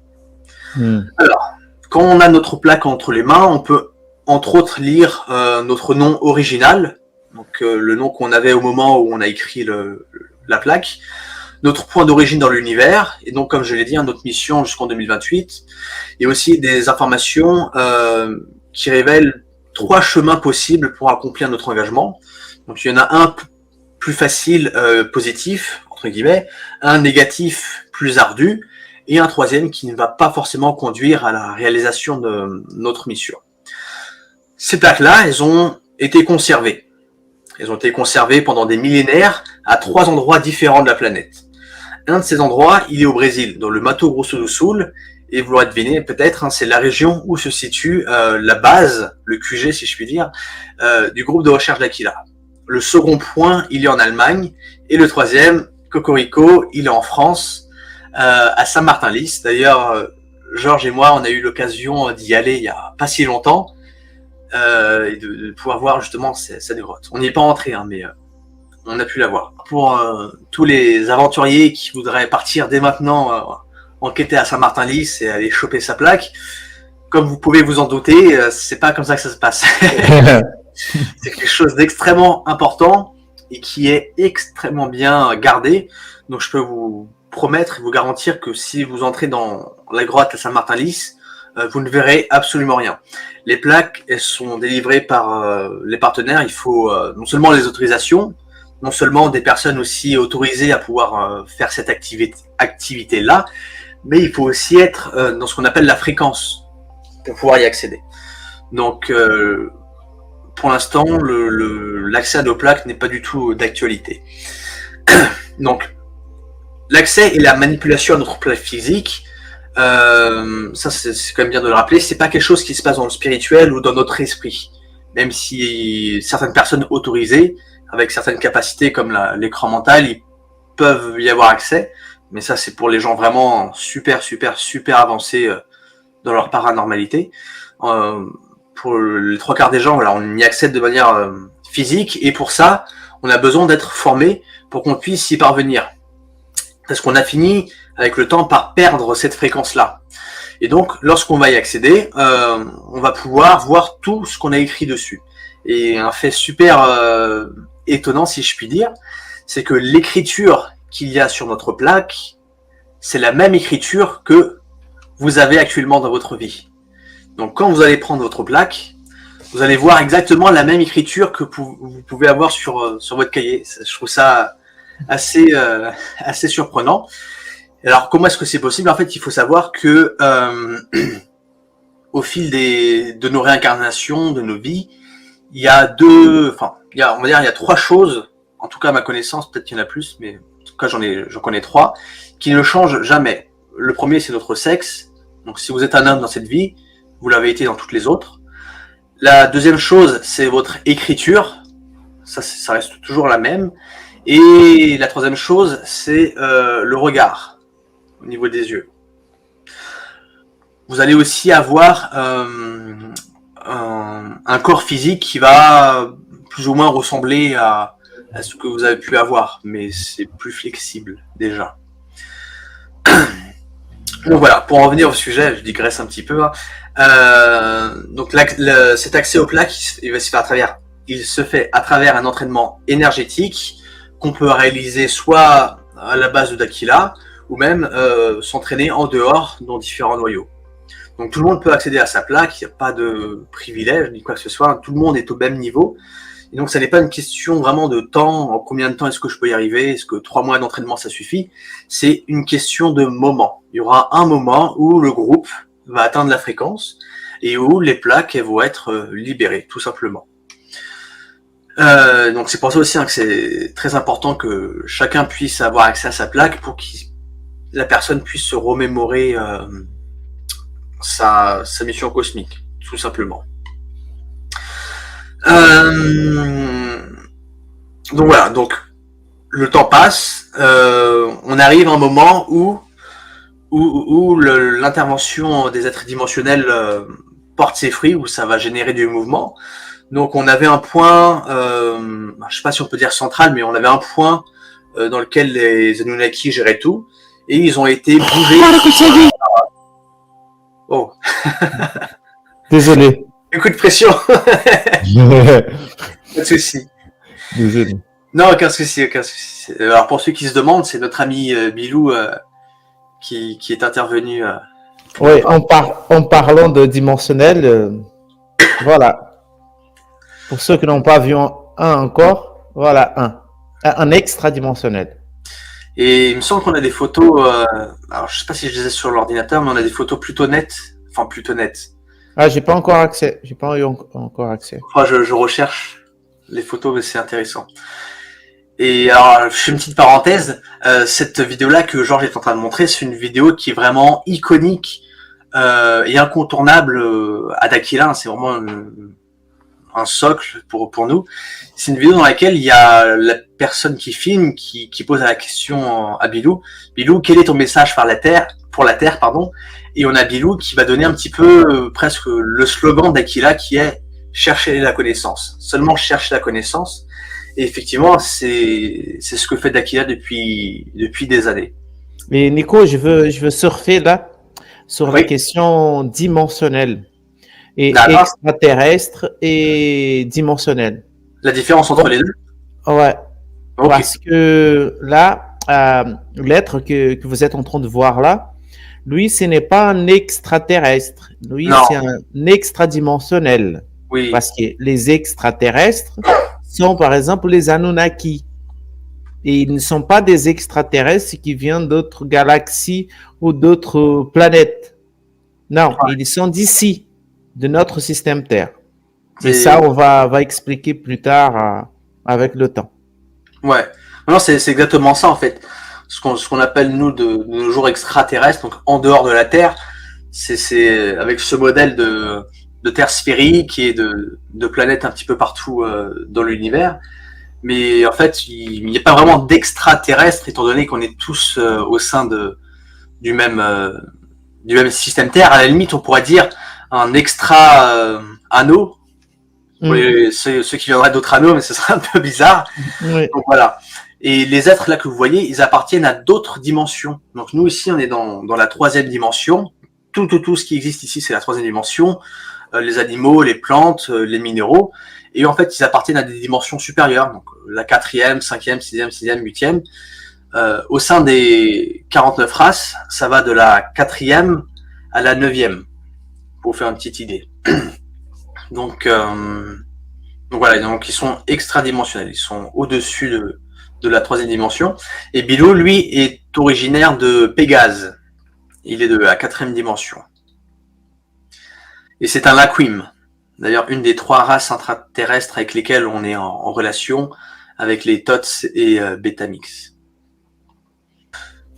Alors, quand on a notre plaque entre les mains, on peut entre autres lire notre nom original, donc le nom qu'on avait au moment où on a écrit la plaque, notre point d'origine dans l'univers, et donc comme je l'ai dit, notre mission jusqu'en 2028, et aussi des informations qui révèlent 3 chemins possibles pour accomplir notre engagement. Donc il y en a un plus facile, positif, entre guillemets, un négatif plus ardu, et un troisième qui ne va pas forcément conduire à la réalisation de notre mission. Ces plaques-là, elles ont été conservées. Elles ont été conservées pendant des millénaires à 3 endroits différents de la planète. Un de ces endroits, il est au Brésil, dans le Mato Grosso do Sul, et vous l'aurez deviné peut-être, hein, c'est la région où se situe la base, le QG si je puis dire, du groupe de recherche d'Aquila. Le second point, il est en Allemagne, et le troisième, Cocorico, il est en France, à Saint-Martin-Lys. D'ailleurs, Georges et moi, on a eu l'occasion d'y aller il y a pas si longtemps, et de pouvoir voir justement cette grotte. On n'y est pas entré, hein, mais on a pu la voir. Pour tous les aventuriers qui voudraient partir dès maintenant enquêter à Saint-Martin-Lys et aller choper sa plaque, comme vous pouvez vous en douter, c'est pas comme ça que ça se passe. C'est quelque chose d'extrêmement important et qui est extrêmement bien gardé. Donc je peux vous promettre et vous garantir que si vous entrez dans la grotte à Saint-Martin-Lys, vous ne verrez absolument rien. Les plaques, elles sont délivrées par les partenaires. Il faut non seulement les autorisations, non seulement des personnes aussi autorisées à pouvoir faire cette activité-là, mais il faut aussi être dans ce qu'on appelle la fréquence pour pouvoir y accéder. Donc, pour l'instant, l'accès à nos plaques n'est pas du tout d'actualité. Donc, l'accès et la manipulation à notre plaque physique, ça c'est quand même bien de le rappeler, c'est pas quelque chose qui se passe dans le spirituel ou dans notre esprit. Même si certaines personnes autorisées, avec certaines capacités comme l'écran mental, ils peuvent y avoir accès, mais ça c'est pour les gens vraiment super avancés dans leur paranormalité. Pour les 3 quarts des gens, voilà, on y accède de manière physique, et pour ça, on a besoin d'être formé pour qu'on puisse y parvenir. Parce qu'on a fini avec le temps par perdre cette fréquence-là. Et donc, lorsqu'on va y accéder, on va pouvoir voir tout ce qu'on a écrit dessus. Et un fait super étonnant, si je puis dire, c'est que l'écriture qu'il y a sur notre plaque, c'est la même écriture que vous avez actuellement dans votre vie. Donc quand vous allez prendre votre plaque, vous allez voir exactement la même écriture que vous pouvez avoir sur votre cahier. Je trouve ça assez surprenant. Alors comment est-ce que c'est possible? En fait, il faut savoir que au fil de nos réincarnations, de nos vies, il y a on va dire il y a 3 choses, en tout cas à ma connaissance, peut-être qu'il y en a plus, mais en tout cas j'en connais 3, qui ne changent jamais. Le premier, c'est notre sexe. Donc si vous êtes un homme dans cette vie, vous l'avez été dans toutes les autres. La deuxième chose, c'est votre écriture. Ça reste toujours la même. Et la troisième chose, c'est le regard au niveau des yeux. Vous allez aussi avoir un corps physique qui va plus ou moins ressembler à ce que vous avez pu avoir, mais c'est plus flexible déjà. Donc voilà, pour en revenir au sujet, je digresse un petit peu. Donc cet accès aux plaques, il se fait à travers un entraînement énergétique qu'on peut réaliser soit à la base de D'Aquila ou même s'entraîner en dehors dans différents noyaux. Donc tout le monde peut accéder à sa plaque, il n'y a pas de privilège ni quoi que ce soit, tout le monde est au même niveau. Et donc ça n'est pas une question vraiment de temps, en combien de temps est-ce que je peux y arriver, est-ce que 3 mois d'entraînement ça suffit, c'est une question de moment. Il y aura un moment où le groupe va atteindre la fréquence et où les plaques elles vont être libérées, tout simplement. Donc c'est pour ça aussi que c'est très important que chacun puisse avoir accès à sa plaque pour que la personne puisse se remémorer sa mission cosmique, tout simplement. Donc voilà, donc le temps passe, on arrive à un moment où l'intervention des êtres dimensionnels porte ses fruits, où ça va générer du mouvement. Donc on avait un point, je sais pas si on peut dire central, mais on avait un point dans lequel les Anunnaki géraient tout, et ils ont été bougés. Oh. Désolé. Un coup de pression. Pas de souci. Désolé. Non, aucun souci. Alors pour ceux qui se demandent, c'est notre ami Bilou qui est intervenu. Oui, en parlant de dimensionnel, voilà. Pour ceux qui n'ont pas vu un encore, voilà un extra-dimensionnel. Et il me semble qu'on a des photos, alors je sais pas si je les ai sur l'ordinateur, mais on a des photos plutôt nettes. Enfin, plutôt nettes. Ah, j'ai pas encore accès. J'ai pas eu encore accès. Enfin, je recherche les photos, mais c'est intéressant. Et alors, je fais une petite parenthèse. Cette vidéo-là que Georges est en train de montrer, c'est une vidéo qui est vraiment iconique et incontournable à Daquila. C'est vraiment un socle pour nous. C'est une vidéo dans laquelle il y a la personne qui filme, qui pose la question à Bilou. Bilou, quel est ton message pour la Terre, pardon. Et on a Bilou qui va donner un petit peu presque le slogan d'Aquila qui est chercher la connaissance. Seulement chercher la connaissance. Et effectivement, c'est ce que fait Daquila depuis des années. Mais Nico, je veux surfer là sur la question dimensionnelle. Et extraterrestre et dimensionnel. La différence entre les deux? Ouais. Okay. Parce que là, l'être que vous êtes en train de voir là, lui, ce n'est pas un extraterrestre. Lui, c'est un extradimensionnel. Oui. Parce que les extraterrestres sont, par exemple, les Anunnaki. Et ils ne sont pas des extraterrestres qui viennent d'autres galaxies ou d'autres planètes. Non, ils sont d'ici, de notre système Terre. Et ça, on va expliquer plus tard avec le temps. Ouais. Non, c'est exactement ça, en fait. Ce qu'on appelle, nous, de nos jours extraterrestres, donc en dehors de la Terre, c'est avec ce modèle de Terre sphérique et de planètes un petit peu partout dans l'univers. Mais en fait, il n'y a pas vraiment d'extraterrestres, étant donné qu'on est tous au sein du même système Terre. À la limite, on pourrait dire un extra anneau. Oui, ceux qui viendraient d'autres anneaux, mais ce serait un peu bizarre. Oui. Donc voilà. Et les êtres là que vous voyez, ils appartiennent à d'autres dimensions. Donc nous ici, on est dans la 3e dimension. Tout ce qui existe ici, c'est la 3e dimension. Les animaux, les plantes, les minéraux. Et en fait, ils appartiennent à des dimensions supérieures. Donc la 4e, 5e, 6e, 8e. Au sein des 49 races, ça va de la 4e à la 9e. Pour vous faire une petite idée. Donc voilà, donc ils sont extradimensionnels, ils sont au-dessus de la 3e dimension. Et Bilou, lui, est originaire de Pégase. Il est de la 4e dimension. Et c'est un Laquim. D'ailleurs, une des 3 races intraterrestres avec lesquelles on est en relation, avec les Tots et Betamix.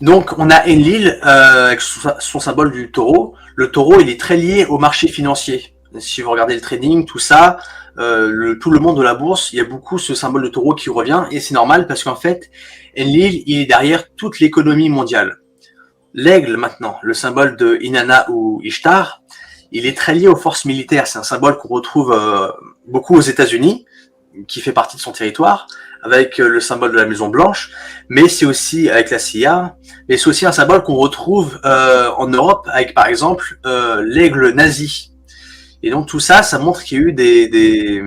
Donc, on a Enlil avec son symbole du taureau. Le taureau, il est très lié au marché financier. Si vous regardez le trading, tout ça, tout le monde de la bourse, il y a beaucoup ce symbole de taureau qui revient, et c'est normal parce qu'en fait, Enlil, il est derrière toute l'économie mondiale. L'aigle, maintenant, le symbole de Inanna ou Ishtar, il est très lié aux forces militaires. C'est un symbole qu'on retrouve beaucoup aux États-Unis, qui fait partie de son territoire, avec le symbole de la Maison Blanche, mais c'est aussi avec la CIA, et c'est aussi un symbole qu'on retrouve en Europe, avec par exemple l'aigle nazi. Et donc tout ça, ça montre qu'il y a eu des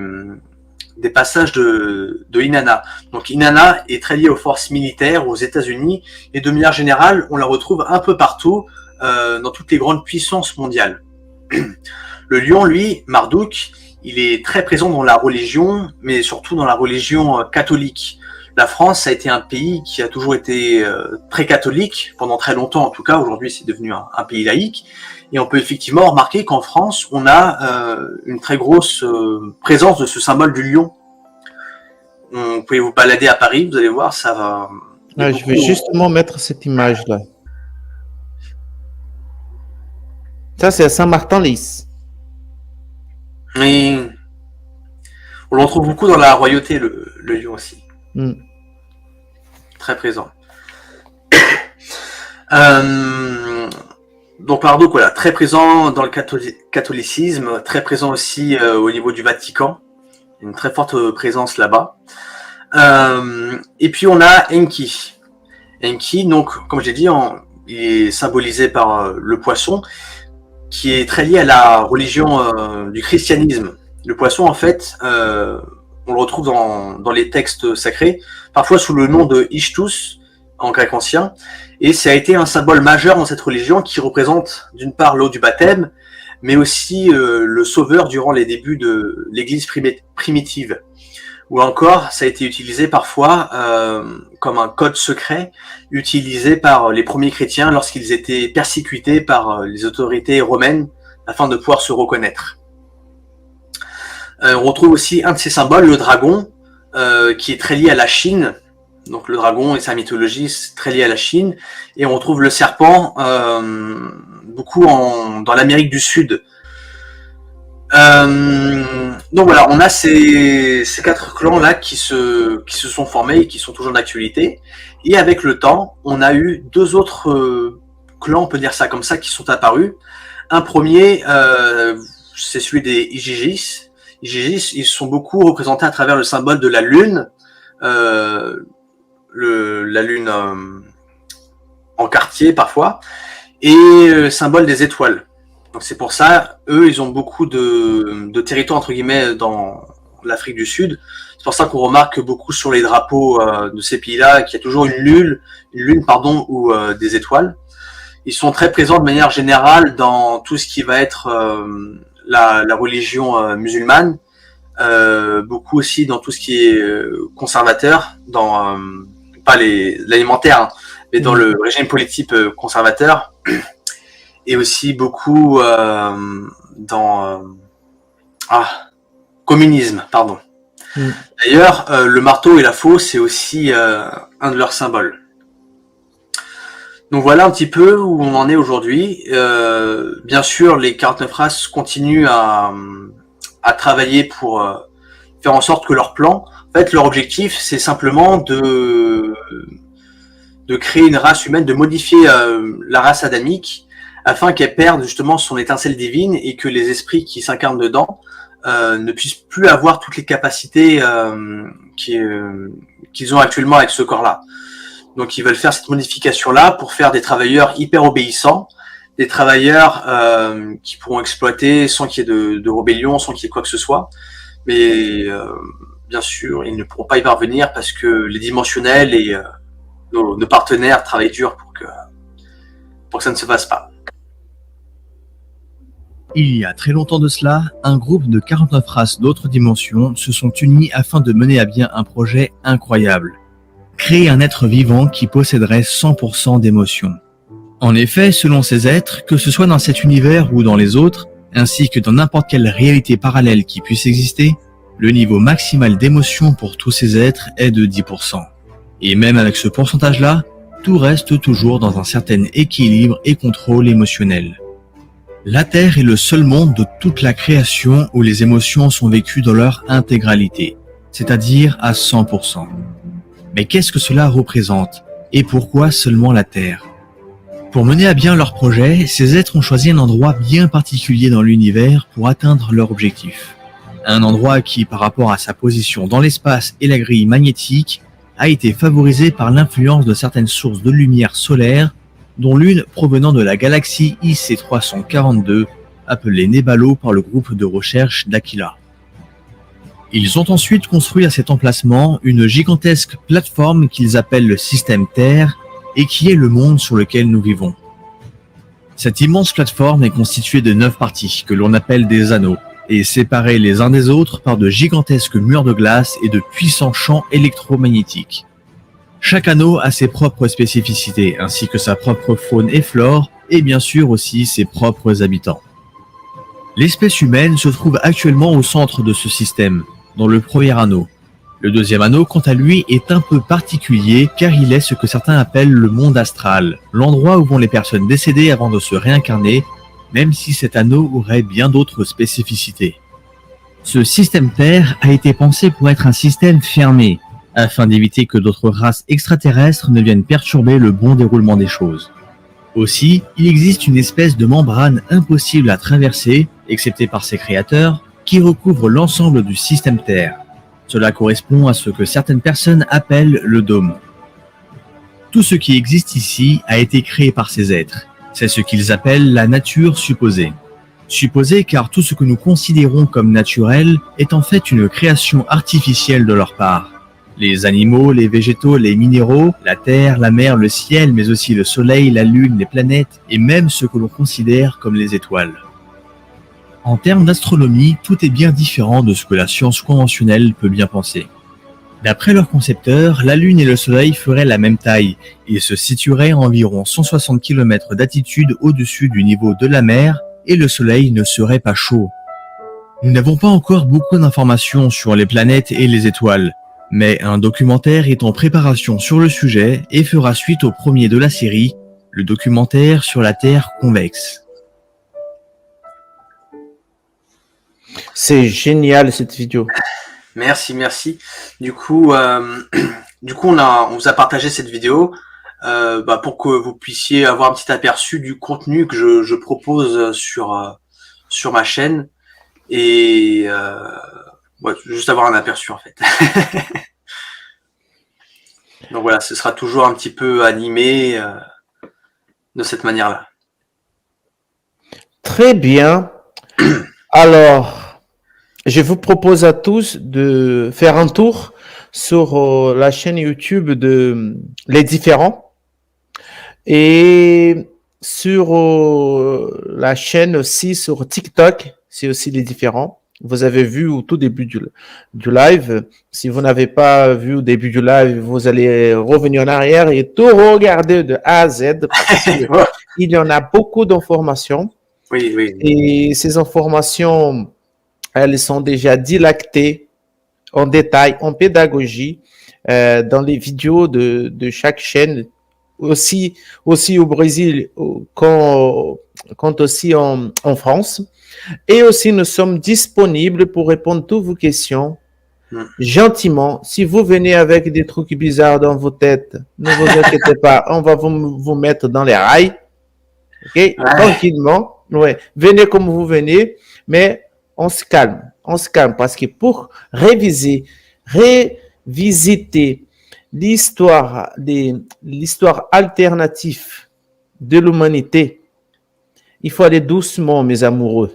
passages de Inanna. Donc Inanna est très liée aux forces militaires aux États-Unis, et de manière générale, on la retrouve un peu partout dans toutes les grandes puissances mondiales. Le lion, lui, Marduk, il est très présent dans la religion, mais surtout dans la religion catholique. La France a été un pays qui a toujours été très catholique, pendant très longtemps en tout cas. Aujourd'hui, c'est devenu un pays laïque. Et on peut effectivement remarquer qu'en France, on a une très grosse présence de ce symbole du lion. Vous pouvez vous balader à Paris, vous allez voir, ça va... Ah, je vais justement mettre cette image-là. Ça, c'est à Saint-Martin-Lys. Mais on le retrouve beaucoup dans la royauté, le lion aussi. Très présent. Donc Marduk, voilà, très présent dans le catholicisme, très présent aussi au niveau du Vatican. Une très forte présence là-bas. Et puis on a Enki. Enki, donc, comme je l'ai dit, il est symbolisé par le poisson, qui est très lié à la religion du christianisme. Le poisson, en fait, on le retrouve dans les textes sacrés, parfois sous le nom de Ichthus, en grec ancien, et ça a été un symbole majeur dans cette religion qui représente d'une part l'eau du baptême, mais aussi le sauveur durant les débuts de l'église primitive. Ou encore, ça a été utilisé parfois comme un code secret utilisé par les premiers chrétiens lorsqu'ils étaient persécutés par les autorités romaines afin de pouvoir se reconnaître. On retrouve aussi un de ces symboles, le dragon, qui est très lié à la Chine. Donc le dragon et sa mythologie, c'est très lié à la Chine. Et on retrouve le serpent beaucoup dans l'Amérique du Sud. Donc voilà, on a ces 4 clans-là qui se sont formés et qui sont toujours d'actualité. Et avec le temps, on a eu 2 autres clans, on peut dire ça comme ça, qui sont apparus. Un premier, c'est celui des Igigis. Igigis, ils sont beaucoup représentés à travers le symbole de la lune, la lune en quartier parfois, et le symbole des étoiles. Donc c'est pour ça, eux, ils ont beaucoup de territoires entre guillemets dans l'Afrique du Sud. C'est pour ça qu'on remarque beaucoup sur les drapeaux de ces pays-là qu'il y a toujours une lune ou des étoiles. Ils sont très présents de manière générale dans tout ce qui va être la religion musulmane, beaucoup aussi dans tout ce qui est conservateur, dans pas l'alimentaire, hein, mais dans le régime politique conservateur. Et aussi beaucoup dans communisme, pardon. D'ailleurs, le marteau et la faux, c'est aussi un de leurs symboles. Donc voilà un petit peu où on en est aujourd'hui. Bien sûr, les 49 races continuent à travailler pour faire en sorte que leur plan, en fait, leur objectif, c'est simplement de créer une race humaine, de modifier la race adamique, afin qu'elle perde justement son étincelle divine et que les esprits qui s'incarnent dedans ne puissent plus avoir toutes les capacités qu'ils ont actuellement avec ce corps-là. Donc ils veulent faire cette modification-là pour faire des travailleurs hyper obéissants, des travailleurs qui pourront exploiter sans qu'il y ait de rébellion, sans qu'il y ait quoi que ce soit. Mais bien sûr, ils ne pourront pas y parvenir parce que les dimensionnels et nos partenaires travaillent dur pour que ça ne se fasse pas. Il y a très longtemps de cela, un groupe de 49 races d'autres dimensions se sont unis afin de mener à bien un projet incroyable. Créer un être vivant qui posséderait 100% d'émotions. En effet, selon ces êtres, que ce soit dans cet univers ou dans les autres, ainsi que dans n'importe quelle réalité parallèle qui puisse exister, le niveau maximal d'émotions pour tous ces êtres est de 10%. Et même avec ce pourcentage-là, tout reste toujours dans un certain équilibre et contrôle émotionnel. La Terre est le seul monde de toute la création où les émotions sont vécues dans leur intégralité, c'est-à-dire à 100%. Mais qu'est-ce que cela représente et pourquoi seulement la Terre ? Pour mener à bien leur projet, ces êtres ont choisi un endroit bien particulier dans l'univers pour atteindre leur objectif. Un endroit qui, par rapport à sa position dans l'espace et la grille magnétique, a été favorisé par l'influence de certaines sources de lumière solaire, dont l'une provenant de la galaxie IC342, appelée Nebalo par le groupe de recherche d'Aquila. Ils ont ensuite construit à cet emplacement une gigantesque plateforme qu'ils appellent le système Terre et qui est le monde sur lequel nous vivons. Cette immense plateforme est constituée de 9 parties que l'on appelle des anneaux et séparés les uns des autres par de gigantesques murs de glace et de puissants champs électromagnétiques. Chaque anneau a ses propres spécificités ainsi que sa propre faune et flore et bien sûr aussi ses propres habitants. L'espèce humaine se trouve actuellement au centre de ce système, dans le premier anneau. Le deuxième anneau, quant à lui, est un peu particulier car il est ce que certains appellent le monde astral, l'endroit où vont les personnes décédées avant de se réincarner, même si cet anneau aurait bien d'autres spécificités. Ce système Terre a été pensé pour être un système fermé, afin d'éviter que d'autres races extraterrestres ne viennent perturber le bon déroulement des choses. Aussi, il existe une espèce de membrane impossible à traverser, excepté par ses créateurs, qui recouvre l'ensemble du système Terre. Cela correspond à ce que certaines personnes appellent le dôme. Tout ce qui existe ici a été créé par ces êtres. C'est ce qu'ils appellent la nature supposée. Supposée car tout ce que nous considérons comme naturel est en fait une création artificielle de leur part. Les animaux, les végétaux, les minéraux, la terre, la mer, le ciel, mais aussi le soleil, la lune, les planètes et même ce que l'on considère comme les étoiles. En termes d'astronomie, tout est bien différent de ce que la science conventionnelle peut bien penser. D'après leurs concepteurs, la Lune et le Soleil feraient la même taille et se situeraient à environ 160 km d'altitude au-dessus du niveau de la mer et le Soleil ne serait pas chaud. Nous n'avons pas encore beaucoup d'informations sur les planètes et les étoiles, mais un documentaire est en préparation sur le sujet et fera suite au premier de la série, le documentaire sur la Terre convexe. C'est génial cette vidéo. Merci. Du coup, on vous a partagé cette vidéo pour que vous puissiez avoir un petit aperçu du contenu que je propose sur ma chaîne et juste avoir un aperçu en fait. Donc voilà, ce sera toujours un petit peu animé de cette manière-là. Très bien. Alors, je vous propose à tous de faire un tour sur la chaîne YouTube de Les Différents et sur la chaîne aussi sur TikTok, c'est aussi Les Différents. Vous avez vu au tout début du live. Si vous n'avez pas vu au début du live, vous allez revenir en arrière et tout regarder de A à Z parce qu'il y en a beaucoup d'informations. Oui. Et ces informations, elles sont déjà dilatées en détail, en pédagogie, dans les vidéos de chaque chaîne, aussi au Brésil, quand aussi en France. Et aussi, nous sommes disponibles pour répondre à toutes vos questions gentiment. Si vous venez avec des trucs bizarres dans vos têtes, ne vous inquiétez pas, on va vous mettre dans les rails. Ok, tranquillement. Ouais. Venez comme vous venez, mais on se calme parce que pour revisiter l'histoire alternative de l'humanité, il faut aller doucement, mes amoureux,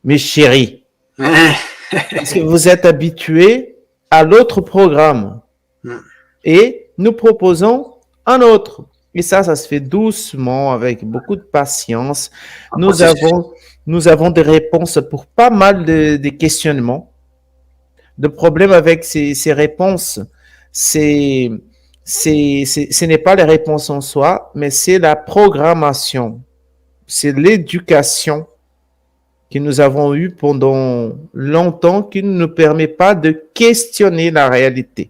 mes chéris, parce que vous êtes habitués à l'autre programme et nous proposons un autre. Et ça se fait doucement, avec beaucoup de patience. Nous avons des réponses pour pas mal de questionnements. Le problème avec ces réponses, ce n'est pas les réponses en soi, mais c'est la programmation. C'est l'éducation que nous avons eue pendant longtemps qui ne nous permet pas de questionner la réalité.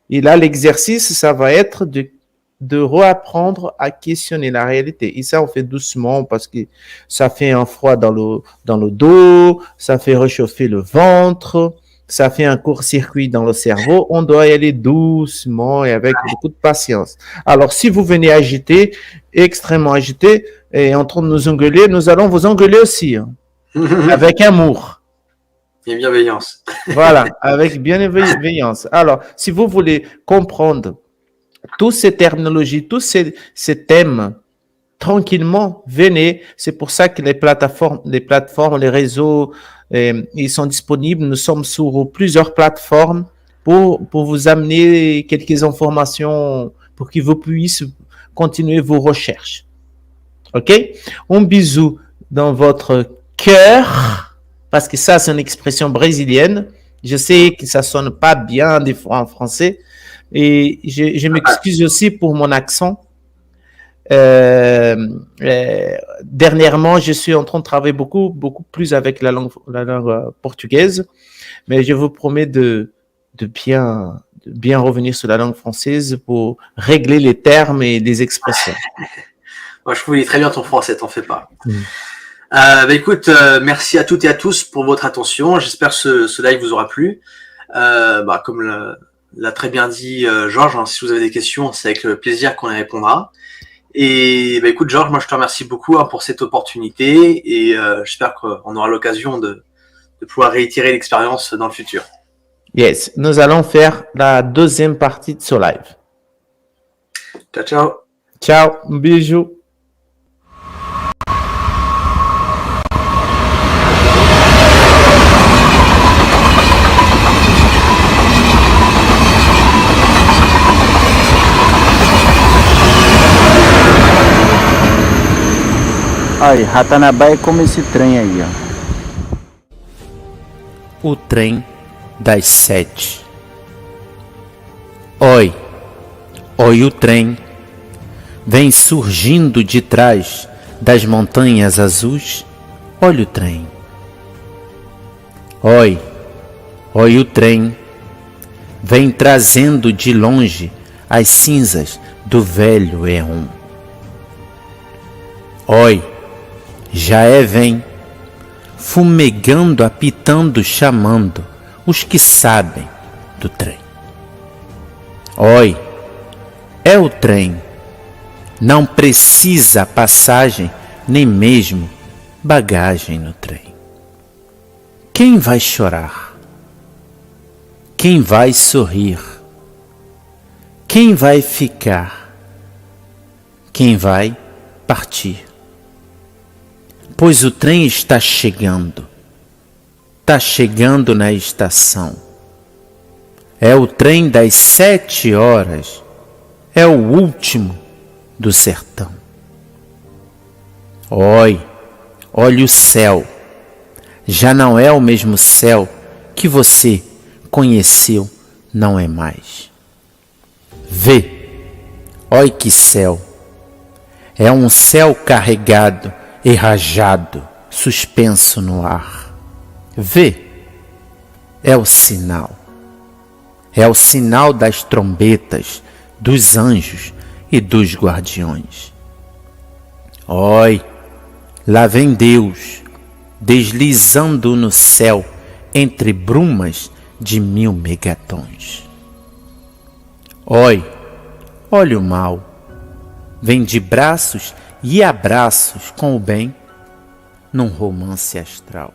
Et là, l'exercice, ça va être de réapprendre à questionner la réalité. Et ça, on fait doucement parce que ça fait un froid dans le dos, ça fait réchauffer le ventre, ça fait un court-circuit dans le cerveau. On doit y aller doucement et avec beaucoup de patience. Alors, si vous venez agité, extrêmement agité, et en train de nous engueuler, nous allons vous engueuler aussi, hein, avec amour. Et bienveillance. Voilà, avec bienveillance. Alors, si vous voulez comprendre toutes ces terminologies, tous ces thèmes, tranquillement, venez. C'est pour ça que les plateformes, les réseaux, ils sont disponibles. Nous sommes sur plusieurs plateformes pour vous amener quelques informations pour que vous puissiez continuer vos recherches. OK? Un bisou dans votre cœur, parce que ça, c'est une expression brésilienne. Je sais que ça sonne pas bien des fois en français. Et je m'excuse aussi pour mon accent. Dernièrement, je suis en train de travailler beaucoup plus avec la langue portugaise, mais je vous promets de bien revenir sur la langue française pour régler les termes et les expressions. Moi, je connais très bien ton français, t'en fais pas. Écoute, merci à toutes et à tous pour votre attention. J'espère que ce live vous aura plu. Comme l'a très bien dit Georges, hein, si vous avez des questions, c'est avec plaisir qu'on y répondra. Et écoute Georges, moi je te remercie beaucoup pour cette opportunité et j'espère qu'on aura l'occasion de pouvoir réitérer l'expérience dans le futur. Yes, nous allons faire la deuxième partie de ce live. Ciao, ciao. Ciao, bisous. Aí, Ratanabá é como esse trem aí, ó. O trem das 7. Oi, oi o trem, vem surgindo de trás das montanhas azuis, olha o trem. Oi, oi o trem, vem trazendo de longe as cinzas do velho Éon. Oi, já vem, fumegando, apitando, chamando os que sabem do trem. Oi, é o trem, não precisa passagem, nem mesmo bagagem no trem. Quem vai chorar? Quem vai sorrir? Quem vai ficar? Quem vai partir? Pois o trem está chegando na estação. É o trem das 7 horas, é o último do sertão. Oi, olha o céu, já não é o mesmo céu que você conheceu, não é mais. Vê, olha que céu, é um céu carregado e rajado, suspenso no ar. Vê, é o sinal das trombetas, dos anjos e dos guardiões. Oi, lá vem Deus, deslizando no céu entre brumas de 1000 megatons. Oi, olha o mal, vem de braços e abraços com o bem num romance astral.